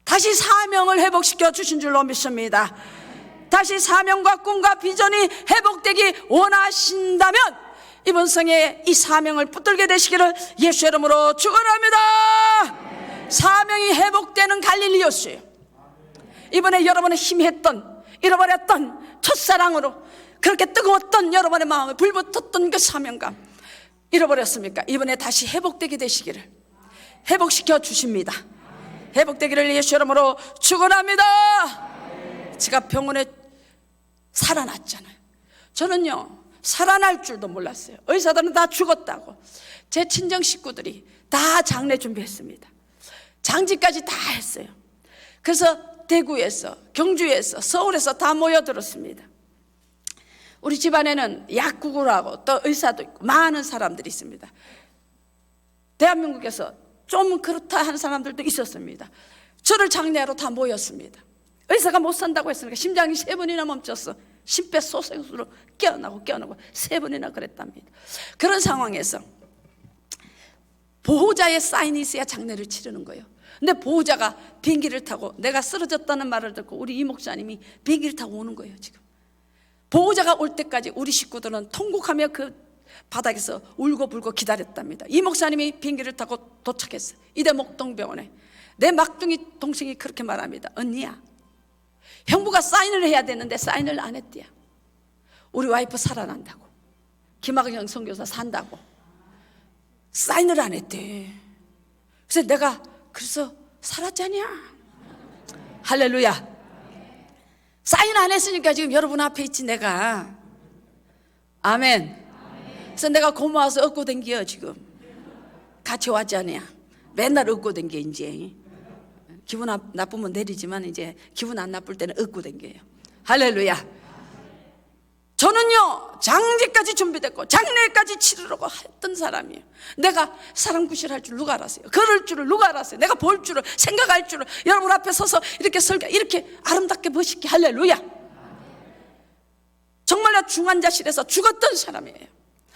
다시 사명을 회복시켜 주신 줄로 믿습니다. 다시 사명과 꿈과 비전이 회복되기 원하신다면 이번 성에 이 사명을 붙들게 되시기를 예수 이름으로 축원합니다. 사명이 회복되는 갈릴리였어요. 이번에 여러분의 희미했던, 잃어버렸던 첫사랑으로 그렇게 뜨거웠던 여러분의 마음에 불붙었던 그 사명감 잃어버렸습니까? 이번에 다시 회복되게 되시기를 회복시켜 주십니다. 회복되기를 예수 이름으로 축원합니다. 제가 병원에 살아났잖아요. 저는요 살아날 줄도 몰랐어요. 의사들은 다 죽었다고. 제 친정 식구들이 다 장례 준비했습니다. 장지까지 다 했어요. 그래서 대구에서, 경주에서, 서울에서 다 모여들었습니다. 우리 집안에는 약국을 하고 또 의사도 있고 많은 사람들이 있습니다. 대한민국에서 좀 그렇다 하는 사람들도 있었습니다. 저를 장례하러 다 모였습니다. 의사가 못 산다고 했으니까 심장이 3번이나 멈췄어. 심폐소생술로 깨어나고 3번이나 그랬답니다. 그런 상황에서 보호자의 사인이 있어야 장례를 치르는 거예요. 근데 보호자가 비행기를 타고, 내가 쓰러졌다는 말을 듣고 우리 이 목사님이 비행기를 타고 오는 거예요. 지금 보호자가 올 때까지 우리 식구들은 통곡하며 그 바닥에서 울고불고 기다렸답니다. 이 목사님이 비행기를 타고 도착했어요. 이대 목동병원에. 내 막둥이 동생이 그렇게 말합니다. 언니야, 형부가 사인을 해야 되는데 사인을 안 했대요. 우리 와이프 살아난다고, 김학영 선교사 산다고 사인을 안 했대. 그래서 내가 그래서 살았잖냐. 할렐루야. 사인 안 했으니까 지금 여러분 앞에 있지 내가. 아멘. 그래서 내가 고마워서 얻고 댕겨 지금. 같이 왔잖냐. 맨날 얻고 댕겨 이제. 기분 나쁘면 내리지만 이제 기분 안 나쁠 때는 얻고 댕겨요. 할렐루야. 저는요 장제까지 준비됐고 장례까지 치르려고 했던 사람이에요. 내가 사람 구실할 줄 누가 알았어요? 걸을 줄을 누가 알았어요? 내가 볼 줄을, 생각할 줄을, 여러분 앞에 서서 이렇게 설교, 이렇게 아름답게 멋있게. 할렐루야. 정말로 중환자실에서 죽었던 사람이에요.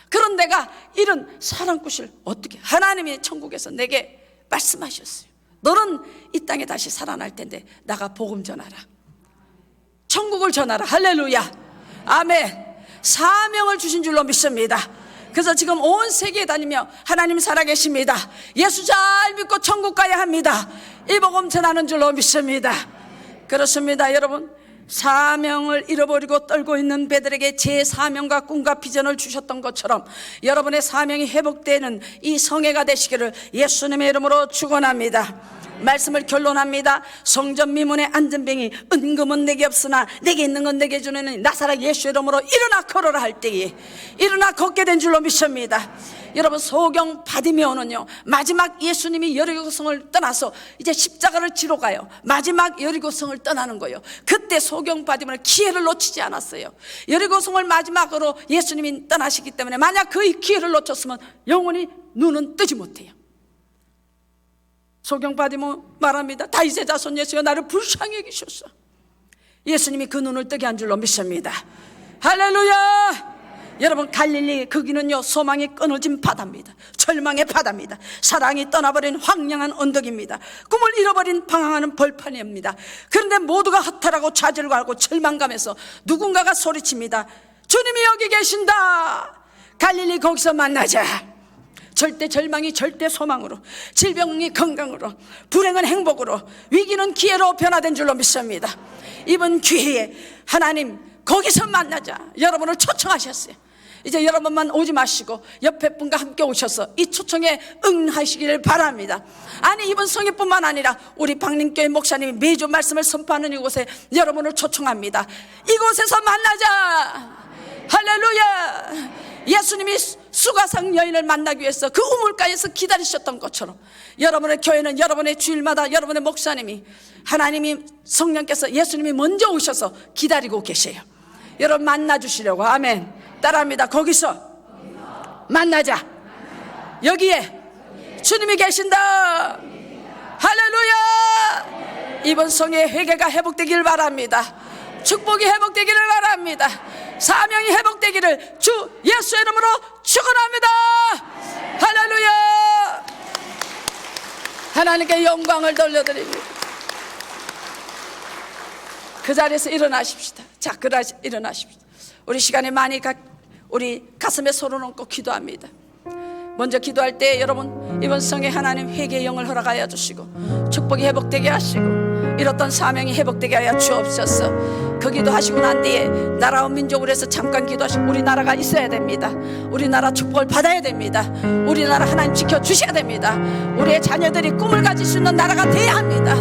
그런 내가 이런 사람 구실 어떻게, 하나님이 천국에서 내게 말씀하셨어요. 너는 이 땅에 다시 살아날 텐데 나가 복음 전하라, 천국을 전하라. 할렐루야. 아멘. 사명을 주신 줄로 믿습니다. 그래서 지금 온 세계에 다니며 하나님 살아계십니다. 예수 잘 믿고 천국 가야 합니다. 이 복음 전하는 줄로 믿습니다. 그렇습니다. 여러분, 사명을 잃어버리고 떨고 있는 배들에게 제 사명과 꿈과 비전을 주셨던 것처럼 여러분의 사명이 회복되는 이 성회가 되시기를 예수님의 이름으로 축원합니다. 말씀을 결론합니다. 성전 미문의 안전병이 은금은 내게 없으나 내게 있는 건 내게 주는 나사렛 예수 이름으로 일어나 걸어라 할 때에 일어나 걷게 된 줄로 믿습니다. 여러분, 소경 바디메오는요 마지막 예수님이 여리고성을 떠나서 이제 십자가를 지러 가요. 마지막 여리고성을 떠나는 거예요. 그때 소경 바디메오는 기회를 놓치지 않았어요. 여리고성을 마지막으로 예수님이 떠나시기 때문에 만약 그 기회를 놓쳤으면 영원히 눈은 뜨지 못해요. 소경 바디메오 말합니다. 다윗의 자손 예수가 나를 불쌍히 여기셨어. 예수님이 그 눈을 뜨게 한 줄로 믿습니다. 할렐루야. 여러분, 갈릴리 거기는요 소망이 끊어진 바다입니다. 절망의 바다입니다. 사랑이 떠나버린 황량한 언덕입니다. 꿈을 잃어버린 방황하는 벌판입니다. 그런데 모두가 허탈하고 좌절하고 절망감에서 누군가가 소리칩니다. 주님이 여기 계신다. 갈릴리 거기서 만나자. 절대 절망이 절대 소망으로, 질병이 건강으로, 불행은 행복으로, 위기는 기회로 변화된 줄로 믿습니다. 이번 기회에 하나님 거기서 만나자 여러분을 초청하셨어요. 이제 여러분만 오지 마시고 옆에 분과 함께 오셔서 이 초청에 응하시기를 바랍니다. 아니, 이번 성회뿐만 아니라 우리 박림교회 목사님이 매주 말씀을 선포하는 이곳에 여러분을 초청합니다. 이곳에서 만나자. 할렐루야. 예수님이 수가상 여인을 만나기 위해서 그 우물가에서 기다리셨던 것처럼 여러분의 교회는 여러분의 주일마다 여러분의 목사님이, 하나님이, 성령께서, 예수님이 먼저 오셔서 기다리고 계세요. 여러분 만나 주시려고. 아멘. 따라합니다. 거기서 만나자. 여기에 주님이 계신다. 할렐루야. 이번 성의 회개가 회복되길 바랍니다. 축복이 회복되기를 바랍니다. 사명이 회복되기를 주 예수의 이름으로 축원합니다. 할렐루야. 하나님께 영광을 돌려드립니다. 그 자리에서 일어나십시다. 자, 일어나십시다. 우리 시간에 많이 우리 가슴에 손을 얹고 기도합니다. 먼저 기도할 때 여러분, 이번 성에 하나님 회개의 영을 허락하여 주시고 축복이 회복되게 하시고 잃었던 사명이 회복되게 하여 주옵소서. 그 기도하시고 난 뒤에 나라와 민족을 해서 잠깐 기도하시고 우리나라가 있어야 됩니다. 우리나라 축복을 받아야 됩니다. 우리나라 하나님 지켜주셔야 됩니다. 우리의 자녀들이 꿈을 가질 수 있는 나라가 돼야 합니다.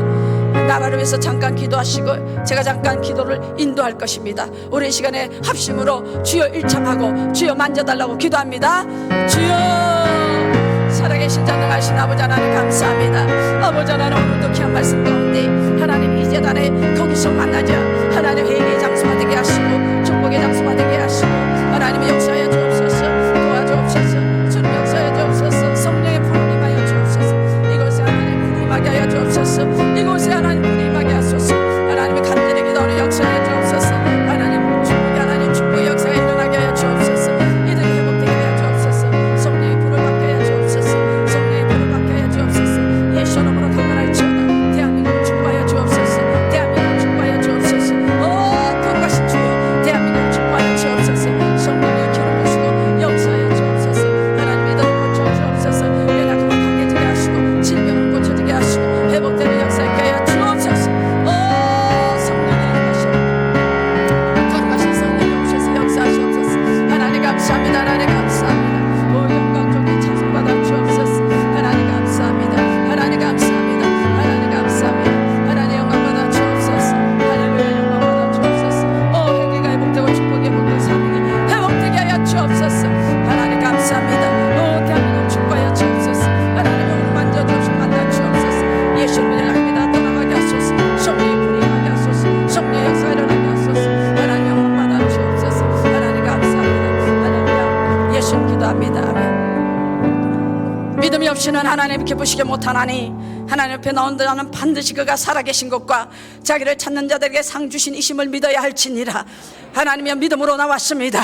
나라를 위해서 잠깐 기도하시고 제가 잠깐 기도를 인도할 것입니다. 우리 시간에 합심으로 주여 일참하고 주여 만져달라고 기도합니다. 주여, 살아계신 전능하신 아버지 하나님 감사합니다. 아버지 하나님, 오늘도 귀한 말씀 가운데 하나님 이 재단에 거기서 만나자. 하나님 회개의 장소가 되게 하시고 축복의 장소가 되게 하시고 하나님의 역사에 주옵소서. 도와주옵소서. 주님 역사에 주옵소서. 성령의 불을 임하여 주옵소서. 이곳에 하나님 불을 임하게 하여 주옵소서. 이곳에 하나님 불을 임하게 하소서. 하나님의 간절히 기도하는 역사에 주옵소서. 하나님 축복이, 하나님 축복의 역사가 일어나게 하여 주옵소서. 이들이 회복되게 하여 주옵소서. 성령의 불을 받게 하여 주옵소서. 성령의 불을 받게 하여 주옵소서. 예수 이름으로 강건할지어다. 대한민국을 축복하여 주옵소서. 대한민국을 축복하여 주옵소서. 거룩하신 주여, 대한민국을 축복하여 주옵소서. 성령의 기름 부으시고 역사하여 주옵소서. 하나님의 이들을 고쳐 주옵소서. 연약함을 강해지게 하시고 질병을 고쳐지게 하시고 회복되는 역사 있게 하여 주옵소서. 성령의 이름 하시고 죽으면 하나님 기쁘시게 못하나니 하나님 옆에 나온 자는 반드시 그가 살아계신 것과 자기를 찾는 자들에게 상 주신 이심을 믿어야 할지니라. 하나님의 믿음으로 나왔습니다.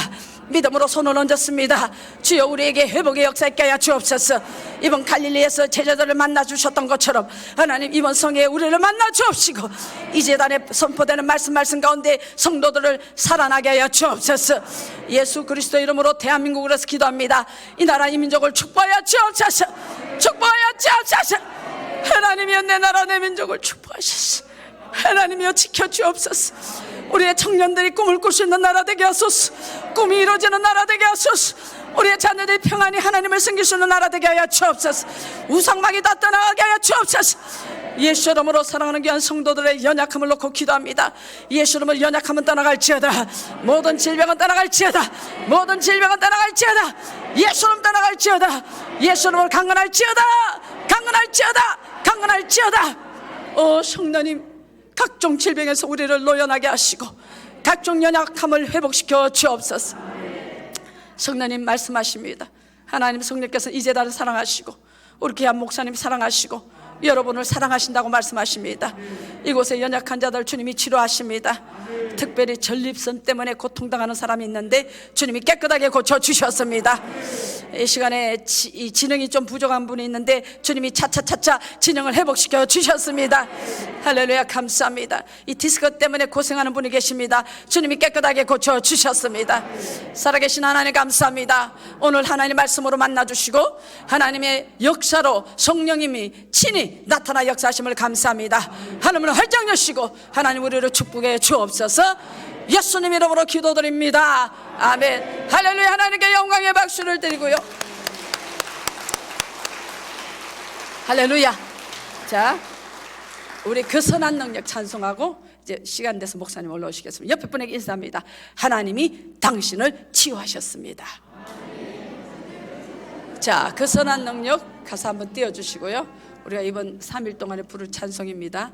믿음으로 손을 얹었습니다. 주여 우리에게 회복의 역사 있게 하여 주옵소서. 이번 갈릴리에서 제자들을 만나 주셨던 것처럼 하나님 이번 성회에 우리를 만나 주옵시고 이 재단에 선포되는 말씀 가운데 성도들을 살아나게 하여 주옵소서. 예수 그리스도 이름으로 대한민국으로서 기도합니다. 이 나라 이 민족을 축복하여 주옵소서. 축복하여 주옵소서. 하나님이여 내 나라 내 민족을 축복하소서. 하나님이여 지켜주옵소서. 우리의 청년들이 꿈을 꿀 수 있는 나라 되게 하소서. 꿈이 이루어지는 나라 되게 하소서. 우리의 자녀들이 평안히 하나님을 섬길 수 있는 나라 되게 하여 주옵소서. 우상막이 다 떠나가게 하여 주옵소서. 예수 이름으로 사랑하는 귀한 성도들의 연약함을 놓고 기도합니다. 예수 이름으로 연약함은 떠나갈지어다. 모든 질병은 떠나갈지어다. 모든 질병은 떠나갈지어다. 예수 이름 떠나갈지어다. 예수 이름으로 강건할지어다. 강건할지어다. 강건할지어다. 성령님 각종 질병에서 우리를 노연하게 하시고 각종 연약함을 회복시켜 주옵소서. 성령님 말씀하십니다. 하나님 성령께서 이 재단을 사랑하시고 우리 귀한 목사님 사랑하시고 여러분을 사랑하신다고 말씀하십니다. 이곳에 연약한 자들 주님이 치료하십니다. 특별히 전립선 때문에 고통당하는 사람이 있는데 주님이 깨끗하게 고쳐주셨습니다. 이 시간에 이 지능이 좀 부족한 분이 있는데 주님이 차차차차 지능을 회복시켜 주셨습니다. 할렐루야 감사합니다. 이 디스크 때문에 고생하는 분이 계십니다. 주님이 깨끗하게 고쳐주셨습니다. 살아계신 하나님 감사합니다. 오늘 하나님 말씀으로 만나주시고 하나님의 역사로 성령님이 친히 나타나 역사하심을 감사합니다. 하나님을 활짝 여시고 하나님 우리를 축복해 주옵소서. 예수님 이름으로 기도드립니다. 아멘. 할렐루야. 하나님께 영광의 박수를 드리고요. 할렐루야. 자, 우리 그 선한 능력 찬송하고 이제 시간 돼서 목사님 올라오시겠습니다. 옆에 분에게 인사합니다. 하나님이 당신을 치유하셨습니다. 자, 그 선한 능력 가사 한번 띄워주시고요. 우리가 이번 3일 동안에 부를 찬송입니다.